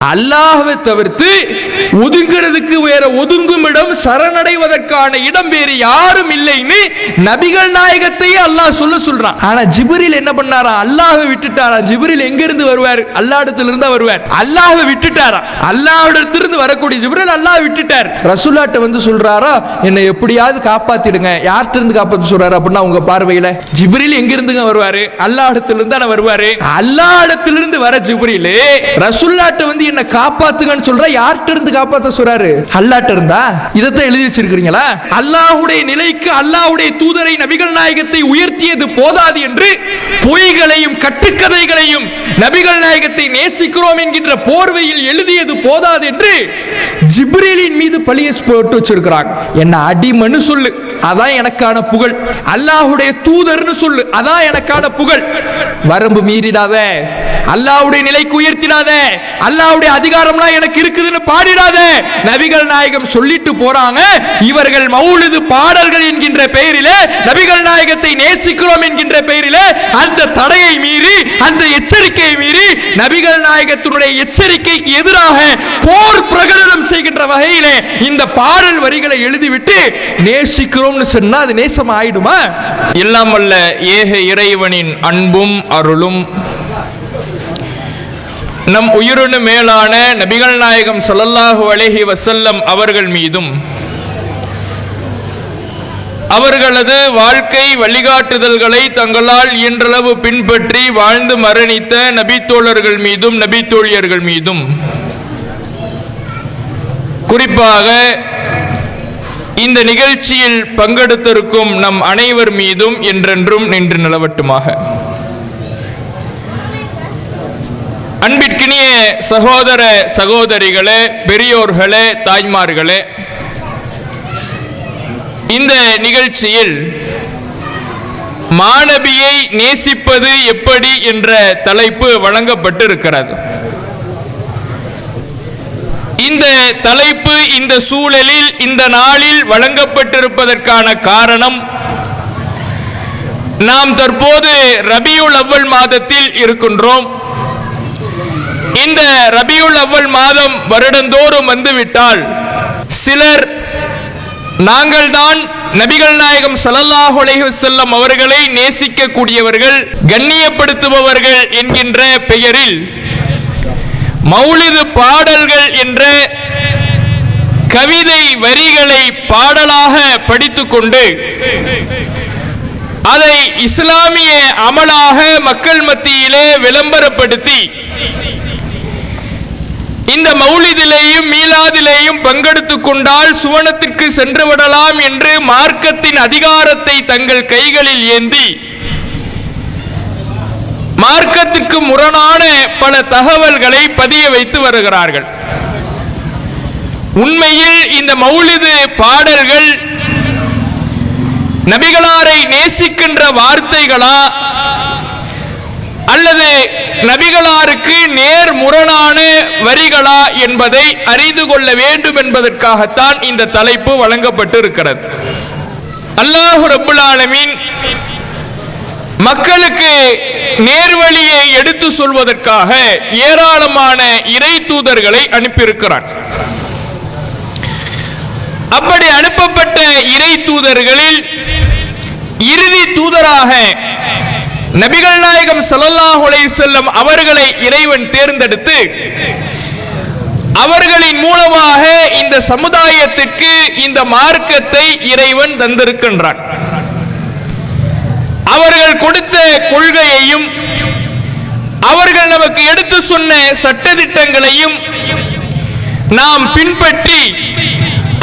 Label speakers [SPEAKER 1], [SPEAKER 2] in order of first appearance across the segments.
[SPEAKER 1] அல்லாஹ்வை தவிர்த்து ஒதுங்கிறதுக்கு வேற ஒதுங்கும் இடம், சரணடைவதற்கான இடம் வேறு யாரும் இல்லைன்னு நபிகள் நாயகத்தையே அல்லாஹ் சொல்றான். ஆனா ஜிப்ரீல் என்ன பண்ணாரா? அல்லாஹ்வை விட்டுட்டாரா. ஜிப்ரீல் எங்க இருந்து வருவார்? அல்லாஹ்விடத்துல இருந்து வருவார். அல்லாஹ்வை விட்டுட்டாரா. அல்லாஹ்விடத்திலிருந்து வரக்கூடிய ஜிப்ரீல் அல்லாஹ் விட்டுட்டார். ரசூலுல்லாஹ்ட்ட வந்து சொல்றாரா, என்னை எப்படியாவது காப்பாத்திடுங்க. யார்கிட்ட இருந்து காப்பாத்த சொல்றாரு அப்படின்னா, உங்க பார்வையில ஜிப்ரீல் எங்க இருந்துங்க வருவாரு? அல்லாஹ்விடத்திலிருந்து தான வருவாரு. அல்லாஹ்விடத்திலிருந்து வர ஜிப்ரீல் ரசூலுல்லாஹ்ட்ட வந்து என்ன காப்பாத்துங்கன்னு சொல்ற. யார்கிட்ட இருந்து காப்பாத்த சொல்றாரு? அல்லாஹ்ட்ட இருந்தா. இதத்தை எழுதி வச்சிருக்கீங்களா? அல்லாஹ்வுடைய நிலைக்கு அல்லாஹ்வுடைய தூதரை நபிகள் நாயகத்தை உயர்த்தியது போதாது என்று பொய்களையும் கட்டுக்கதைகளையும் நபிகள் நாயகத்தை நேசிக்கிறோம் என்கின்ற போர்வையில் எழுதியது போதாது என்று ஜிப்ரீலின் மீது பழியை போட்டு வச்சிருக்கிறாங்க. என்ன அடிமன்னு சொல்லு, அதான் எனக்கான புகழ். அல்லாஹ்வுடைய தூதர்னு சொல்லு, அதான் எனக்கான புகழ். வரம்பு மீறிடாத, அல்லாஹ்வுடைய நிலைக்கு உயர்த்திடாத, அல்லாஹ்வுடைய அதிகாரம்லாம் எனக்கு இருக்குதுன்னு பாடிடாத. நபிகள் நாயகம் சொல்லிட்டு போறாங்க. இவர்கள் மௌலிது பாடல்கள் என்கின்ற பெயரிலே நபிகள் நாயகத்தை நேசிக்கிறோம் என்கின்ற பெயரிலே அந்த தடையை மீறி, அந்த எச்சரிக்கையை மீறி நபிகள் நாயகத்தினுடைய எச்சரிக்கைக்கு எதிராக போர் பிரகடனம் செய்கின்ற வகையிலே இந்த பாடல் வரிகளை எழுதிவிட்டு நேசிக்கிறோம்னு சொன்னா அது நேசம் ஆயிடுமா? எல்லாம் வல்ல ஏக இறைவனின் அன்பும் அருளும் நம் உயிரினு மேலான நபிகள் நாயகம் ஸல்லல்லாஹு அலைஹி வஸல்லம் அவர்கள் மீதும் அவர்களது வாழ்க்கை வழிகாட்டுதல்களை தங்களால் இயன்றளவு பின்பற்றி வாழ்ந்து மரணித்த நபித்தோழர்கள் மீதும் நபித்தோழியர்கள் மீதும், குறிப்பாக இந்த நிகழ்ச்சியில் பங்கெடுத்திருக்கும் நம் அனைவர் மீதும் என்றென்றும் நின்று நிலவட்டுமாக. அன்பிற்கினிய சகோதர சகோதரிகளே, பெரியோர்களே, தாய்மார்களே, இந்த நிகழ்ச்சியில் மாநபியை நேசிப்பது எப்படி என்ற தலைப்பு வழங்கப்பட்டிருக்கிறது. இந்த தலைப்பு இந்த சூழலில் இந்த நாளில் வழங்கப்பட்டிருப்பதற்கான காரணம், நாம் தற்போது ரபியுல் அவ்வல் மாதத்தில் இருக்கின்றோம். இந்த ரபியுல் அவ்வல் மாதம் வருடந்தோறும் வந்துவிட்டால் சிலர் நாங்கள் தான் நபிகள் நாயகம் ஸல்லல்லாஹு அலைஹி வஸல்லம் அவர்களை நேசிக்க கூடியவர்கள், கண்ணியப்படுத்துபவர்கள் என்கின்ற பெயரில் மௌலிது பாடல்கள் என்ற கவிதை வரிகளை பாடலாக படித்துக்கொண்டு அதை இஸ்லாமிய அமலாக மக்கள் மத்தியிலே விளம்பரப்படுத்தி இந்த மௌலிதிலேயும் மீலாதிலேயும் பங்கெடுத்துக் கொண்டால் சுவனத்திற்கு சென்று விடலாம் என்று மார்க்கத்தின் அதிகாரத்தை தங்கள் கைகளில் ஏந்தி மார்க்கத்துக்கு முரணான பல தகவல்களை பதிய வைத்து வருகிறார்கள். உண்மையில் இந்த மௌலிது பாடல்கள் நபிகளாரை நேசிக்கின்ற வார்த்தைகளா அல்லது நபிகளாருக்கு நேர் முரணான வரிகளா என்பதை அறிந்து கொள்ள வேண்டும் என்பதற்காகத்தான் இந்த தலைப்பு வழங்கப்பட்டு இருக்கிறது. அல்லாஹ் ரப்புல் ஆலமீன் மக்களுக்கு நேர்வழியை எடுத்து சொல்வதற்காக ஏராளமான இறை தூதர்களை அனுப்பியிருக்கிறான். அப்படி அனுப்பப்பட்ட இறை தூதர்களில் இறுதி தூதராக நபிகள் நாயகம் ஸல்லல்லாஹு அலைஹி வஸல்லம் அவர்களை இறைவன் தேர்ந்தெடுத்து அவர்களின் மூலமாக இந்த சமுதாயத்திற்கு இந்த மார்க்கத்தை இறைவன் தந்திருக்கின்றான். அவர்கள் கொடுத்த கொள்கையையும் அவர்கள் நமக்கு எடுத்து சொன்ன சட்டதிட்டங்களையும் நாம் பின்பற்றி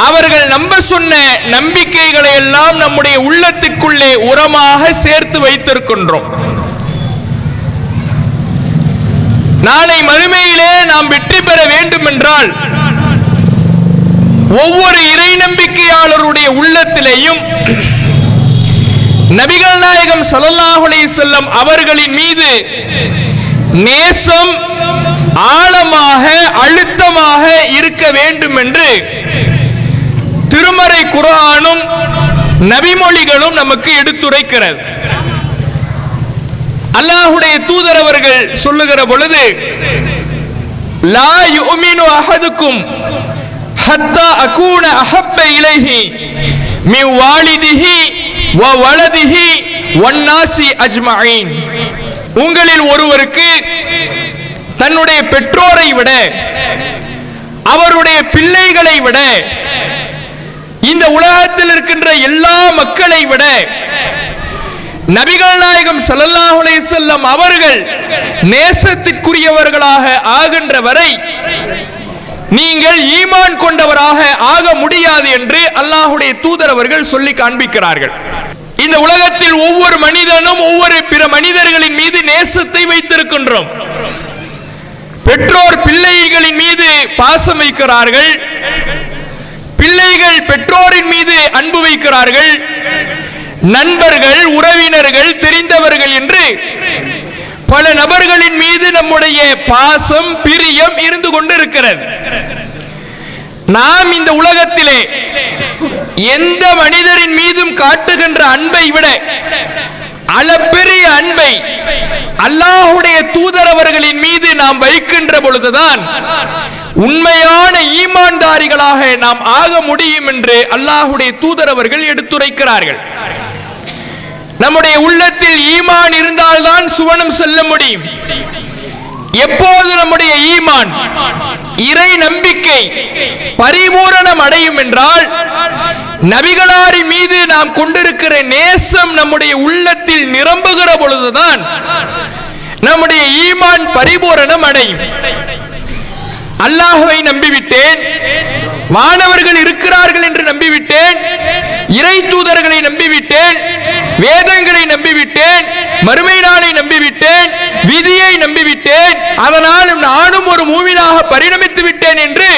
[SPEAKER 1] அவர்கள் நம்ப சொன்ன நம்பிக்கைகளை எல்லாம் நம்முடைய உள்ளத்துக்குள்ளே உரமாக சேர்த்து வைத்திருக்கின்றோம். நாளை மறுமையிலே நாம் வெற்றி பெற வேண்டும் என்றால் ஒவ்வொரு இறை நம்பிக்கையாளருடைய உள்ளத்திலேயும் நபிகள் நாயகம் ஸல்லல்லாஹு அலைஹி வஸல்லம் அவர்களின் மீது நேசம் ஆழமாக அழுத்தமாக இருக்க வேண்டும் என்று திருமறை குர்ஆனும் நபிமொழிகளும் நமக்கு எடுத்துரைக்கிறது. அல்லாஹ்வுடைய தூதர் அவர்கள் சொல்லுகிற பொழுது லா யுமினு அஹதுக்கும் ஹத்தா அகூன அஹப்ப இலைஹி மின் வாலிதிஹி வ வலதிஹி வன்னாசி அஜ்மஈன். உங்களில் ஒருவருக்கு தன்னுடைய பெற்றோரை விட, அவருடைய பிள்ளைகளை விட, இந்த உலகத்தில் இருக்கின்ற எல்லா மக்களை விட நபிகள் நாயகம் ஸல்லல்லாஹு அலைஹி வஸல்லம் அவர்கள் நேசத்திற்குரியவர்களாக ஆகின்ற வரை நீங்கள் ஈமான் கொண்டவராக ஆக முடியாது என்று அல்லாஹ்வுடைய தூதர் அவர்கள் சொல்லி காண்பிக்கிறார்கள். இந்த உலகத்தில் ஒவ்வொரு மனிதனும் ஒவ்வொரு பிற மனிதர்களின் மீது நேசத்தை வைத்திருக்கின்றோம். பெற்றோர் பிள்ளைகளின் மீது பாசம் வைக்கிறார்கள், பிள்ளைகள் பெற்றோரின் மீது அன்பு வைக்கிறார்கள், நண்பர்கள், உறவினர்கள், தெரிந்தவர்கள் என்று பல நபர்களின் மீது நம்முடைய பாசம், பிரியம் இருந்து கொண்டிருக்கிறது. நாம் இந்த உலகத்திலே எந்த மனிதரின் மீதும் காட்டுகின்ற அன்பை விட அளப்பெரிய அன்பை அல்லாஹ்வுடைய தூதர் அவர்களின் மீது நாம் வைக்கின்ற பொழுதுதான் உண்மையான ஈமான்தாரிகளாக நாம் ஆக முடியும் என்று அல்லாஹ்வுடைய தூதர் அவர்கள் எடுத்துரைக்கிறார்கள். நம்முடைய உள்ளத்தில் ஈமான் இருந்தால்தான் சுவனம் செல்ல முடியும். எப்போது நம்முடைய ஈமான், இறை நம்பிக்கை பரிபூரணம் அடையும் என்றால், நபிகளாரின் மீது நாம் கொண்டிருக்கிற நேசம் நம்முடைய உள்ளத்தில் நிரம்புகிற பொழுதுதான் நம்முடைய ஈமான் பரிபூரணம் அடையும். அல்லாஹ்வை நம்பிவிட்டேன், வானவர்கள் இருக்கிறார்கள் என்று நம்பிவிட்டேன், இறை தூதர்களை நம்பிவிட்டேன், வேதங்களை நம்பிவிட்டேன், மறுமை நாளை நம்பிவிட்டேன், விதியை நம்பிவிட்டேன், அதனால் நானும் ஒரு மூமினாக பரிணமித்து விட்டேன் என்று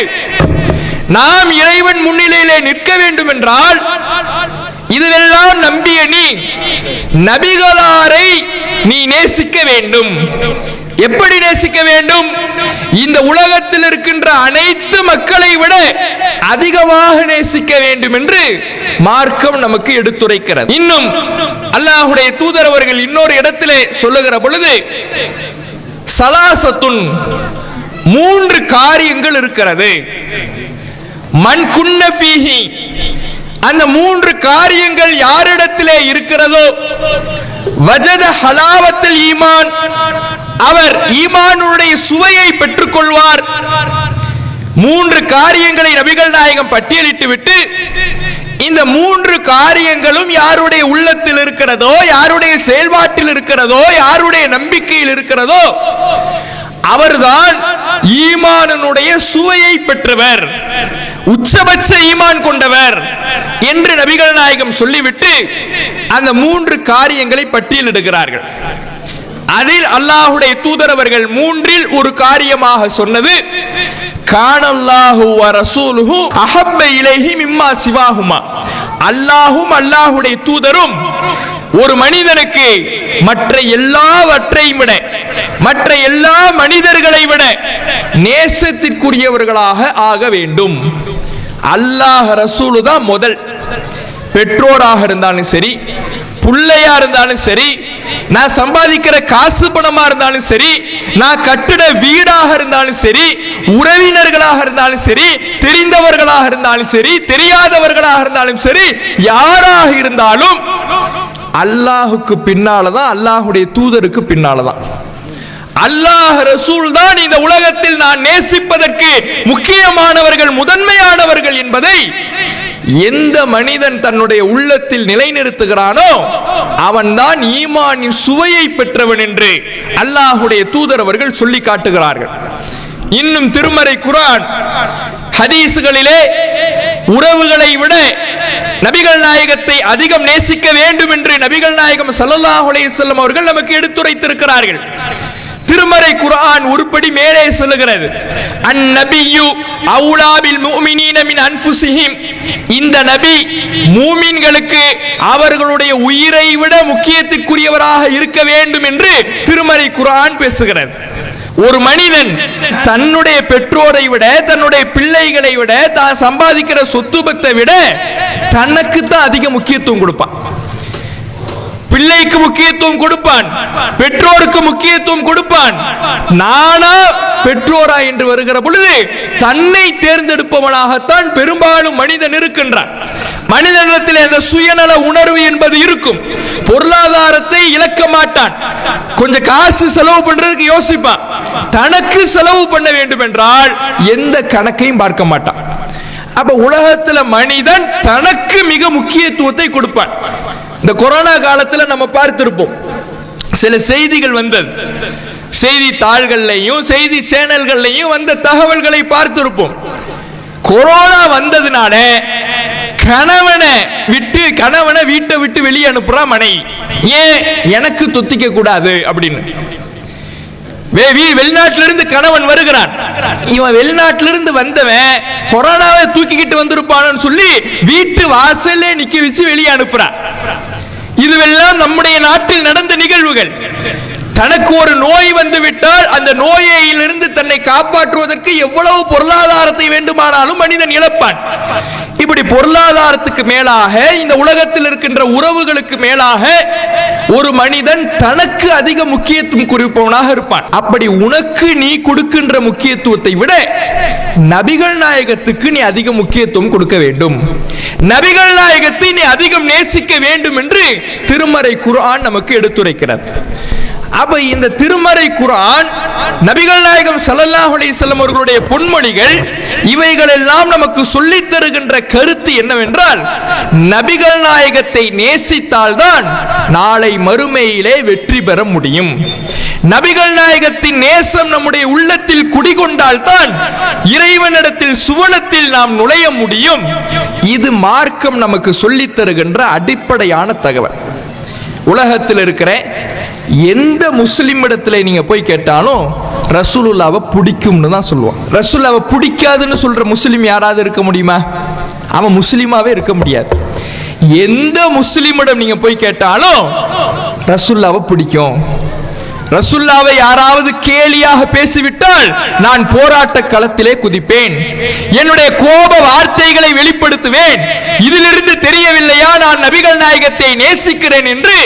[SPEAKER 1] நாம் இறைவன் முன்னிலையிலே நிற்க வேண்டும் என்றால், இதெல்லாம் நம்பிய நீ நபிகளாரை நீ நேசிக்க வேண்டும். எப்படி நேசிக்க வேண்டும்? இந்த உலகத்தில் இருக்கின்ற அனைத்து மக்களை விட அதிகமாக நேசிக்க வேண்டும் என்று மார்க்கம் நமக்கு எடுத்துரைக்கிறது. இன்னும் அல்லாஹ்வுடைய தூதர் அவர்கள் இன்னொரு இடத்திலே சொல்லுகிற பொழுது, சலாசத்துன், 3 காரியங்கள் இருக்கிறது. மன் குன்ன ஃபீஹி, அந்த 3 காரியங்கள் யாரிடத்திலே இருக்கிறதோ, வஜத ஹலாவத்துல் ஈமான், அவர் ஈமானுடைய சுவையை பெற்றுக் கொள்வார். 3 காரியங்களை நபிகள் நாயகம் பட்டியலிட்டு விட்டு, இந்த 3 காரியங்களும் யாருடைய உள்ளத்தில் இருக்கிறதோ, யாருடைய செயல்பாட்டில் இருக்கிறதோ, யாருடைய நம்பிக்கையில் இருக்கிறதோ, அவர்தான் ஈமானுடைய சுவையை பெற்றவர், உச்சபட்ச ஈமான் கொண்டவர் என்று நபிகள் நாயகம் சொல்லிவிட்டு அந்த 3 காரியங்களை பட்டியலிடுகிறார்கள். அதில் அல்லாஹ்வுடைய தூதர் அவர்கள் 3இல் ஒரு காரியமாக சொன்னது, கானல்லாஹு வ ரசூலுஹு அஹப்ப இலைஹி மிம்மா சிவாஹுமா, அல்லாஹ்வும் அல்லாஹ்வுடைய தூதரும் ஒரு மனிதனுக்கு மற்ற எல்லாவற்றையும் விட, மற்ற எல்லா மனிதர்களை விட நேசத்திற்குரியவர்களாக ஆக வேண்டும். அல்லாஹ் ரசூலு தான் முதல். பெற்றோராக இருந்தாலும் சரி, பிள்ளையா இருந்தாலும் சரி, நான் சம்பாதிக்கிற காசு பணமா இருந்தாலும் சரி, நான் கட்டிட வீடாக இருந்தாலும் சரி, உறவினர்களாக இருந்தாலும் சரி, தெரிந்தவர்களாக இருந்தாலும் சரி, தெரியாதவர்களாக இருந்தாலும் சரி, யாராக இருந்தாலும் அல்லாஹுக்கு பின்னாலதான், அல்லாஹுடைய தூதருக்கு பின்னாலதான். அல்லாஹ் ரசூல் தான் இந்த உலகத்தில் நான் நேசிப்பதற்கு முக்கியமானவர்கள், முதன்மையானவர்கள் என்பதை எந்த மனிதன் தன்னுடைய உள்ளத்தில் நிலைநிறுத்துகிறானோ அவன்தான் ஈமானின் சுவையை பெற்றவன் என்று அல்லாஹ்வுடைய தூதர் அவர்கள் சொல்லி காட்டுகிறார்கள். இன்னும் திருமறை குர்ஆன் ஹதீஸ்களிலே உறவுகளை விட நபிகள் நாயகத்தை அதிகம் நேசிக்க வேண்டும் என்று நபிகள் நாயகம் ஸல்லல்லாஹு அலைஹி வஸல்லம் அவர்கள் நமக்கு எடுத்துரைத்திருக்கிறார்கள். திருமறை குர்ஆன் உருப்படி மேலே சொல்லுகிறது, அந்நபியு அவுலா பில் முஃமினீன மின் அன்ஃபுஸிஹிம், இந்த நபி மூமின்களுக்கு அவர்களுடைய உயிரை விட முக்கியத்துக்குரியவராக இருக்க வேண்டும் என்று திருமறை குர்ஆன் பேசுகிறது. ஒரு மனிதன் தன்னுடைய பெற்றோரை விட, தன்னுடைய பிள்ளைகளை விட, தான் சம்பாதிக்கிற சொத்து பத்தை விட தனக்கு தான் அதிக முக்கியத்துவம் கொடுப்பான். பிள்ளைக்கு முக்கியத்துவம் கொடுப்பான், பெற்றோருக்கு முக்கியத்துவம் கொடுப்பான். நானா பெற்றோரா என்று வருகிற பொழுது தன்னை தேர்ந்தெடுப்பவனாகத்தான் பெரும்பாலும் மனிதன் இருக்கின்றான். மனிதனிடத்தில் அந்த சுயநல உணர்வு என்பது இருக்கும். பொருளாதாரத்தை இழக்க மாட்டான். கொஞ்சம் காசு செலவு பண்றதுக்கு யோசிப்பான். தனக்கு செலவு பண்ண வேண்டும் என்றால் எந்த கணக்கையும் பார்க்க மாட்டான். அப்ப உலகத்துல மனிதன் தனக்கு மிக முக்கியத்துவத்தை கொடுப்பான். இந்த கொரோனா காலத்துல நம்ம பார்த்திருப்போம், சில செய்திகள் வந்தது. செய்தித்தாள்கள்லையும் செய்தி சேனல்கள்லையும் வந்த தகவல்களை பார்த்திருப்போம். கொரோனா வந்ததுனால கணவனை வீட்டை விட்டு வெளியே அனுப்புறா மனைவி. ஏன்? எனக்கு தொத்திக்க கூடாது அப்படின்னு. வெளிநாட்டிலிருந்து கணவன் வருகிறான். இவன் வெளிநாட்டிலிருந்து வந்தவன் கொரோனாவை தூக்கிக்கிட்டு வந்திருப்பான்னு சொல்லி வீட்டு வாசல்ல நிக்க வச்சு வெளியே அனுப்புறான். இதுவெல்லாம் நம்முடைய நாட்டில் நடந்த நிகழ்வுகள். தனக்கு ஒரு நோய் வந்து விட்டால் அந்த நோயிலிருந்து தன்னை காப்பாற்றுவதற்கு எவ்வளவு பொருளாதாரத்தை வேண்டுமானாலும் மனிதன் இழப்பான். இப்படி பொருளாதாரத்துக்கு மேலாக இந்த உலகத்தில் இருக்கின்ற உறவுகளுக்கு மேலாக ஒரு மனிதன் தனக்கு அதிக முக்கியத்துவம் குறிப்பவனாக இருப்பான். அப்படி உனக்கு நீ கொடுக்கின்ற முக்கியத்துவத்தை விட நபிகள் நாயகத்துக்கு நீ அதிக முக்கியத்துவம் கொடுக்க வேண்டும். நபிகள் நாயகத்தை நீ அதிகம் நேசிக்க வேண்டும் என்று திருமறை குர்ஆன் நமக்கு எடுத்துரைக்கிறது. அப்ப இந்த திருமறை குர்ஆன், நபிகள் நாயகம் ஸல்லல்லாஹு அலைஹி வஸல்லம் அவர்களுடைய பொன்மொழிகள், இவைகள் எல்லாம் நமக்கு சொல்லித் தருகின்ற கருத்து என்னவென்றால், நபிகள் நாயகத்தை நேசித்தால்தான் நாளை மறுமையிலே வெற்றி பெற முடியும். நபிகள் நாயகத்தின் நேசம் நம்முடைய உள்ளத்தில் குடிகொண்டால்தான் இறைவனிடத்தில் சுவனத்தில் நாம் நுழைய முடியும். இது மார்க்கம் நமக்கு சொல்லித் தருகின்ற அடிப்படையான தகவல். உலகத்தில் இருக்கிற எந்த முஸ்லிம் இடத்துல நீங்க போய் கேட்டாலும் ரசூலுல்லாவை பிடிக்கும்னு தான் சொல்லுவான். ரசூலுல்லாவை பிடிக்காதுன்னு சொல்ற முஸ்லிம் யாராவது இருக்க முடியுமா? அவன் முஸ்லிமாவே இருக்க முடியாது. எந்த முஸ்லிமிடம் நீங்க போய் கேட்டாலும் ரசூலுல்லாவை பிடிக்கும். ரசூலுல்லாவை யாராவது கேலியாக பேசிவிட்டால் நான் போராட்ட களத்திலே குதிப்பேன், என்னுடைய கோப வார்த்தைகளை வெளிப்படுத்துவேன். இதிலிருந்து தெரியவில்லையா நான் நபிகள் நாயகத்தை நேசிக்கிறேன் என்று?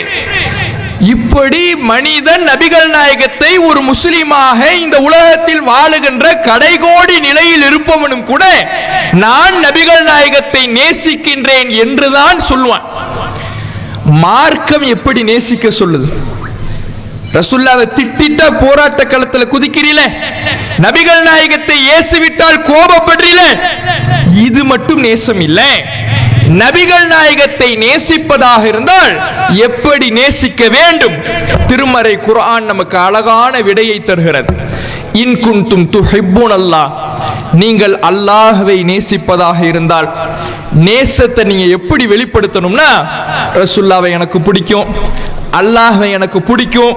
[SPEAKER 1] இப்படி மனிதன் நபிகள் நாயகத்தை ஒரு முஸ்லிமாக இந்த உலகத்தில் வாழுகின்ற கடைகோடி நிலையில் இருப்பவனும் கூட நான் நபிகள் நாயகத்தை நேசிக்கின்றேன் என்றுதான் சொல்வான். மார்க்கம் எப்படி நேசிக்க சொல்லுது? ரசூலுல்லாவை திட்டிட்டா போராட்ட களத்தில் குதிக்கிறீல, நபிகள் நாயகத்தை ஏசிவிட்டால் கோபப்படுறீல, இது மட்டும் நேசம் இல்லை. நபிகள் நாயகத்தை நேசிப்பதாக இருந்தால் எப்படி நேசிக்க வேண்டும்? திருமறை குர்ஆன் நமக்கு அழகான விடையை தருகிறது. இன் குன்தும் துஹிப்பூனல்லாஹ், நீங்கள் அல்லாஹ்வை நேசிப்பதாக இருந்தால் நேசத்தை நீங்க எப்படி வெளிப்படுத்தணும்னா, ரசூலுல்லாவை எனக்கு பிடிக்கும், அல்லாஹ்வை எனக்கு பிடிக்கும்,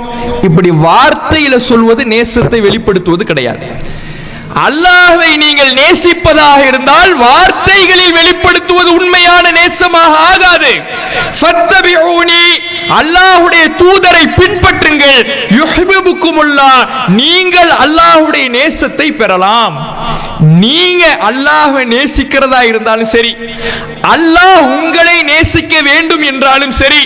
[SPEAKER 1] இப்படி வார்த்தையில சொல்வது நேசத்தை வெளிப்படுத்துவது கிடையாது. அல்லாஹ்வை நீங்கள் நேசிப்பதாக இருந்தால் வார்த்தைகளில் வெளிப்படுத்துவது உண்மையான நேசமாக ஆகாது. ஃபத்தபிஊனி, அல்லாஹ்வுடைய தூதரை பின்பற்றுங்கள், யுஹிப்புக்குமுல்லாஹ், நீங்கள் அல்லாஹ்வுடைய நேசத்தை பெறலாம். நீங்க அல்லாஹ்வை நேசிக்கிறதா இருந்தாலும் சரி, அல்லாஹ் உங்களை நேசிக்க வேண்டும் என்றாலும் சரி,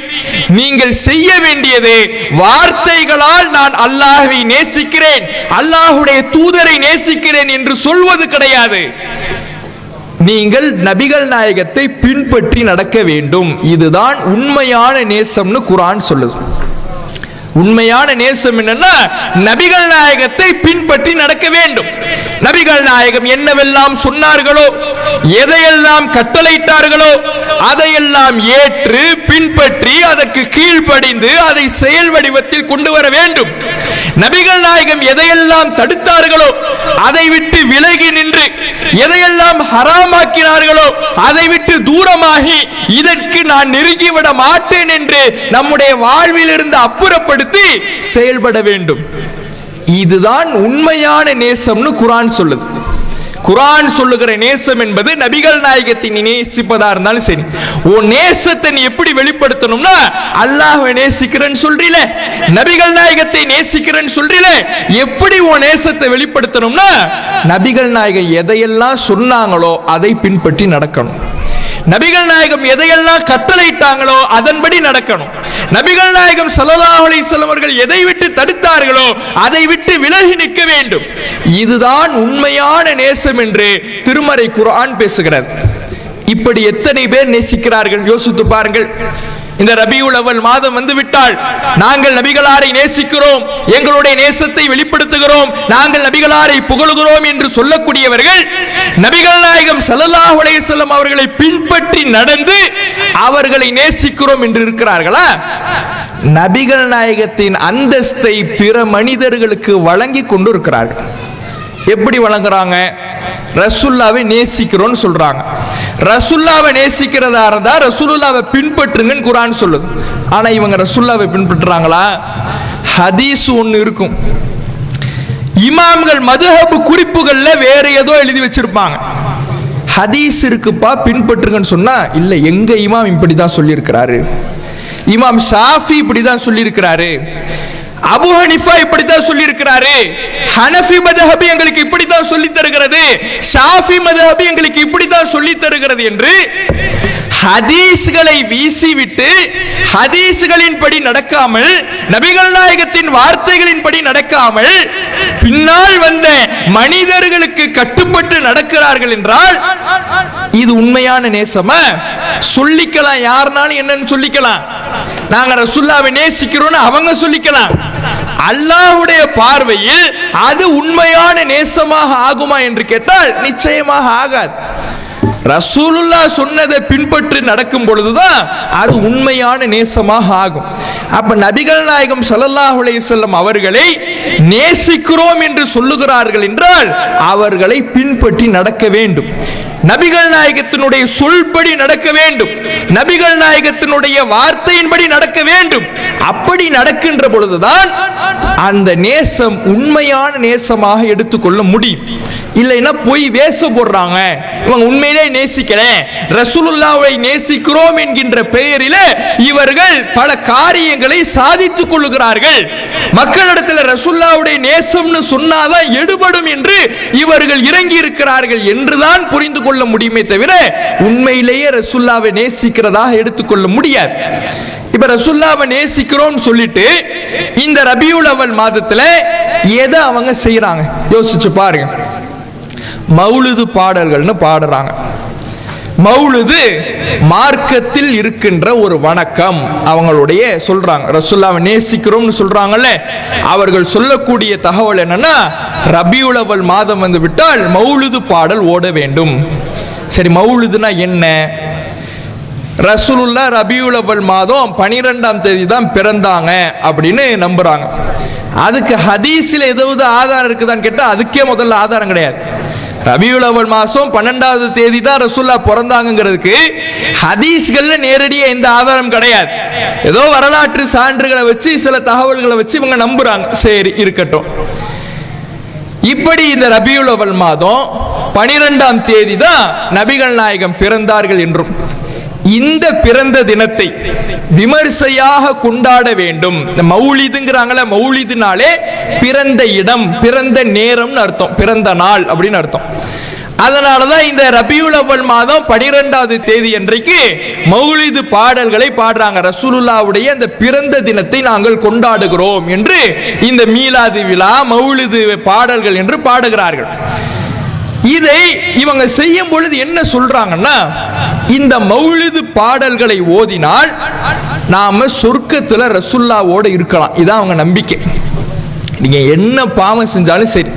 [SPEAKER 1] நீங்கள் செய்ய வேண்டியது வார்த்தைகளால் நான் அல்லாஹ்வை நேசிக்கிறேன், அல்லாஹ்வுடைய தூதரை நேசிக்கிறேன் என்று சொல்வது கிடையாது. நீங்கள் நபிகள் நாயகத்தை பின்பற்றி நடக்க வேண்டும். இதுதான் உண்மையான நேசம்னு குர்ஆன் சொல்லுது. உண்மையான நேசம் என்னன்னா, நபிகள் நாயகத்தை பின்பற்றி நடக்க வேண்டும். நபிகள் நாயகம் என்னவெல்லாம் சொன்னார்களோ, எதையெல்லாம் கட்டளையிட்டார்களோ அதையெல்லாம் ஏற்று பின்பற்றி அதற்கு கீழ்ப்படிந்து அதை செயல் வடிவத்தில் கொண்டு வர வேண்டும். நபிகள் நாயகம் எதையெல்லாம் தடுத்தார்களோ அதை விட்டு விலகி நின்று, எதையெல்லாம் ஹராமாக்கினார்களோ அதை விட்டு தூரமாகி இதற்கு நான் நெருங்கிவிட மாட்டேன் என்று நம்முடைய வாழ்வில் இருந்து அப்புறப்படுத்தி செயல்பட வேண்டும். இதுதான் உண்மையான நேசம்னு குர்ஆன் சொல்லுது. குர்ஆன் சொல்லுகிற நேசம் என்பது நபிகள் நாயகத்தை நேசிப்பதா இருந்தாலும் சரி. உன் நேசத்தை நீ எப்படி வெளிப்படுத்தணும்னா, அல்லாஹ்வை நேசிக்கிறேன்னு சொல்றீல, நபிகள் நாயகத்தை நேசிக்கிறேன்னு சொல்றீல, எப்படி உன் நேசத்தை வெளிப்படுத்தணும்னா, நபிகள் நாயகம் எதையெல்லாம் சொன்னாங்களோ அதை பின்பற்றி நடக்கணும். நபிகள் நாயகம் எதையெல்லாம் கட்டளையிட்டாங்களோ அதன்படி நடக்கணும். நபிகள் நாயகம் ஸல்லல்லாஹு அலைஹி வஸல்லம் அவர்கள் எதை விட்டு தடுத்தார்களோ அதை விட்டு விலகி நிற்க வேண்டும். இதுதான் உண்மையான நேசம் என்று திருமறை குர்ஆன் பேசுகிறது. இப்படி எத்தனை பேர் நேசிக்கிறார்கள் யோசித்து பாருங்கள். இந்த ரபியுல் அவ்வல் மாதம் வந்து விட்டால் நாங்கள் நபிகளாரை நேசிக்கிறோம், எங்களுடைய நேசத்தை வெளிப்படுத்துகிறோம், நாங்கள் நபிகளாரை புகழுகிறோம் என்று சொல்லக்கூடியவர்கள் நபிகள் நாயகம் ஸல்லல்லாஹு அலைஹி வஸல்லம் அவர்களை பின்பற்றி நடந்து அவர்களை நேசிக்கிறோம் என்று இருக்கிறார்களா? நபிகள் நாயகத்தின் அந்தஸ்தை பிற மனிதர்களுக்கு வழங்கி கொண்டு இருக்கிறார்கள். எப்படி வழங்குறாங்க? ரசூலுல்லாவை நேசிக்கிறோம்னு சொல்றாங்க. ரசூலுல்லாவை நேசிக்கிறதா இருந்தா ரசூலுல்லாவை பின்பற்றுங்கன்னு குர்ஆன் சொல்லுது. ஆனா இவங்க ரசூலுல்லாவை பின்பற்றுறாங்களா? ஹதீஸ் ஒன்னு இருக்கும், இமாம்கள் மதுஹப் குறிப்புகள்ல வேற ஏதோ எழுதி வச்சிருப்பாங்க. ஹதீஸ் இருக்குப்பா பின்பற்றுங்கன்னு சொன்னா இல்ல, எங்க இமாம் இப்படிதான் சொல்லி இருக்கிறாரு, இமாம் ஷாஃபி இப்படிதான் சொல்லி இருக்கிறாரு, அபு ஹனீஃபா இப்படித்தான் சொல்லி இருக்கிறாரு, ஹனஃபி மذஹப் எங்களுக்கு இப்படித்தான் சொல்லி தருகிறது, ஷாஃபி மذஹப் எங்களுக்கு இப்படித்தான் சொல்லி தருகிறது என்று ஹதீஸ்களை வீசிவிட்டு ஹதீஸ்களின்படி நடக்காமல் நபிகள் நாயகத்தின் வார்த்தைகளின்படி நடக்காமல் பின்னால் வந்த மனிதர்களுக்கு கட்டுப்பட்டு நடக்கிறார்கள் என்றால் இது உண்மையான நேசமா? சொல்லிக்கலாம், யாருனாலும் என்னன்னு சொல்லிக்கலாம், நாங்க ரசூலுல்லாவை நேசிக்கிறோம்னு அவங்க சொல்லிக்கலாம். அல்லாஹ்வுடைய பார்வையில் அது உண்மையான நேசமாக ஆகுமா என்று கேட்டால் நிச்சயமாக ஆகாது. ரசூலுல்லாஹ் சொன்னதை பின்பற்றி நடக்கும் பொழுதுதான் அது உண்மையான நேசமாக ஆகும். அப்ப நபிகள் நாயகம் ஸல்லல்லாஹு அலைஹி வஸல்லம் அவர்களை நேசிக்கிறோம் என்று சொல்லுகிறார்கள் என்றால் அவர்களை பின்பற்றி நடக்க வேண்டும். நபிகள் நாயகத்தினுடைய சொல்படி நடக்க வேண்டும், நபிகள் நாயகத்தினுடைய வார்த்தையின்படி நடக்க வேண்டும். அப்படி நடக்கின்ற பொழுதுதான் அந்த நேசம் உண்மையான நேசமாக எடுத்துக்கொள்ள முடியும். இல்லைன்னா போய் வேஷ போடுறாங்க, இவங்க உண்மையிலே நேசிக்கல, ரசூலுல்லாவை நேசிக்கிறோம் என்கின்ற பெயரிலே இவர்கள் பல காரியங்களை சாதித்துக் கொள்ளுகிறார்கள். மக்களிடத்தில் ரசூலுல்லாவுடைய நேசம்னு சொன்னாதான் எடுபடும் என்று இவர்கள் இறங்கி இருக்கிறார்கள் என்றுதான் புரிந்து கொள்ள முடியுமே தவிர உண்மையிலேயே ரசூலுல்லாவை நேசிக்கிறதாக எடுத்துக்கொள்ள முடியாது. இப்ப ரசூலுல்லாவை நேசிக்கிறோம் சொல்லிட்டு இந்த ரபியுல் அவ்வல் மாதத்துல எதை அவங்க செய்யறாங்க யோசிச்சு பாருங்க. மௌலிது பாடல்கள்னு பாடுறாங்க. மௌலிது மார்க்கத்தில் இருக்கின்ற ஒரு வணக்கம். அவங்களுடைய சொல்றாங்க ரசூலுல்லாவை நேசிக்கிறோம்னு சொல்றாங்கல்ல, அவர்கள் சொல்லக்கூடிய தகவல் என்னன்னா ரபியுல் அவ்வல் மாதம் வந்து விட்டால் மௌலிது பாடல் ஓட வேண்டும். சரி, மௌலிதுனா என்ன? ரசூலுல்லாஹ் ரபியுல் அவ்வல் மாதம் 12ஆம் தேதி தான் பிறந்தாங்க அப்படின்னு நம்புறாங்க. அதுக்கு ஹதீஸ்ல ஏதாவது ஆதாரம் இருக்குதான்னு கேட்டா அதுக்கே முதல்ல ஆதாரம் கிடையாது. ரபியுல் அவ்வல் மாசம் 12வது தேதி தான் ரசூலுல்லாஹ் பிறந்தாங்கிறதுக்கு ஹதீஸ்கள்ல நேரடியா எந்த ஆதாரம் கிடையாது. ஏதோ வரலாற்று சான்றுகளை வச்சு சில தகவல்களை வச்சு இவங்க நம்புறாங்க. சரி, இருக்கட்டும். இப்படி இந்த ரபியுல் அவ்வல் மாதம் 12ஆம் தேதி தான் நபிகள் நாயகம் பிறந்தார்கள் என்றும் இந்த பிறந்த தினத்தை விமர்சையாக கொண்டாட வேண்டும். மௌலிதுங்கிறாங்களே, மௌலிதுனாலே பிறந்த இடம், பிறந்த நேரம்னு அர்த்தம், பிறந்த நாள் அப்படின்னு அர்த்தம். அதனாலதான் இந்த ரபியுல் அவ்வல் மாதம் 12வது தேதி அன்றைக்கு மௌலிது பாடல்களை பாடுறாங்க. ரசூலுல்லாவுடைய அந்த பிறந்த தினத்தை நாங்கள் கொண்டாடுகிறோம் என்று இந்த மீலாது விழா, மௌலிது பாடல்கள் என்று பாடுகிறார்கள். இதை இவங்க செய்யும் பொழுது என்ன சொல்றாங்கன்னா, இந்த மௌலிது பாடல்களை ஓதினால் நாம சொர்க்கத்துல ரசூலுல்லாவோட இருக்கலாம். இதான் அவங்க நம்பிக்கை. நீங்க என்ன பாவம் செஞ்சாலும் சரி,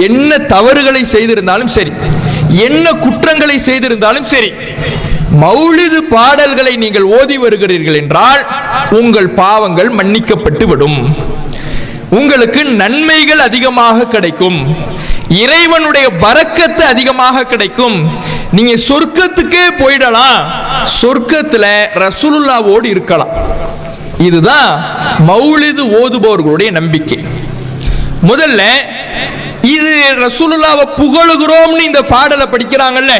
[SPEAKER 1] என்ன தவறுகளை செய்திருந்தாலும் சரி, என்ன குற்றங்களை செய்திருந்தாலும் சரி, மௌலிது பாடல்களை நீங்கள் ஓதி வருகிறீர்கள் என்றால் உங்கள் பாவங்கள் மன்னிக்கப்பட்டு விடும், உங்களுக்கு நன்மைகள் அதிகமாக கிடைக்கும், இறைவனுடைய பரக்கத்து அதிகமாக கிடைக்கும், நீங்க சொர்க்கத்துக்கே போயிடலாம், சொர்க்கத்துல ரசூலுல்லாவோடு இருக்கலாம். இதுதான் மௌலிது ஓதுபவர்களுடைய நம்பிக்கை. முதல்ல இது ரசூலுல்லாவை புகழுகிறோம்னு இந்த பாடலை படிக்கிறாங்கல்ல,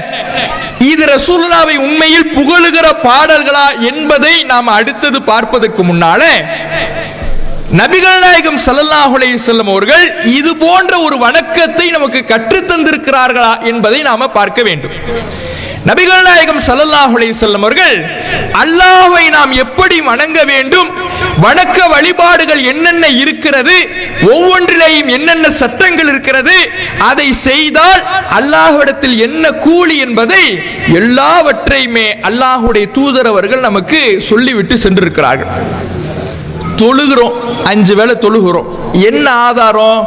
[SPEAKER 1] இது ரசூலுல்லாவை உண்மையில் புகழுகிற பாடல்களா என்பதை நாம் அடுத்தது பார்ப்பதற்கு முன்னால நபிகள் நாயகம் ஸல்லல்லாஹு அலைஹி வஸல்லம் அவர்கள் இது போன்ற ஒரு வணக்கத்தை நமக்கு கற்றுத் தந்திருக்கிறார்களா என்பதை நாம பார்க்க வேண்டும். நபிகள் நாயகம் ஸல்லல்லாஹு அலைஹி வஸல்லம் அவர்கள் அல்லாஹ்வை நாம் எப்படி வணங்க வேண்டும், வணக்க வழிபாடுகள் என்னென்ன இருக்கிறது, ஒவ்வொன்றிலேயும் என்னென்ன சட்டங்கள் இருக்கிறது, அதை செய்தால் அல்லாஹ்விடத்தில் என்ன கூலி என்பதை எல்லாவற்றையுமே அல்லாஹ்வுடைய தூதர் அவர்கள் நமக்கு சொல்லிவிட்டு சென்றிருக்கிறார்கள். தொழுகிறோம், 5 வேளை தொழுகிறோம். என்ன ஆதாரம்?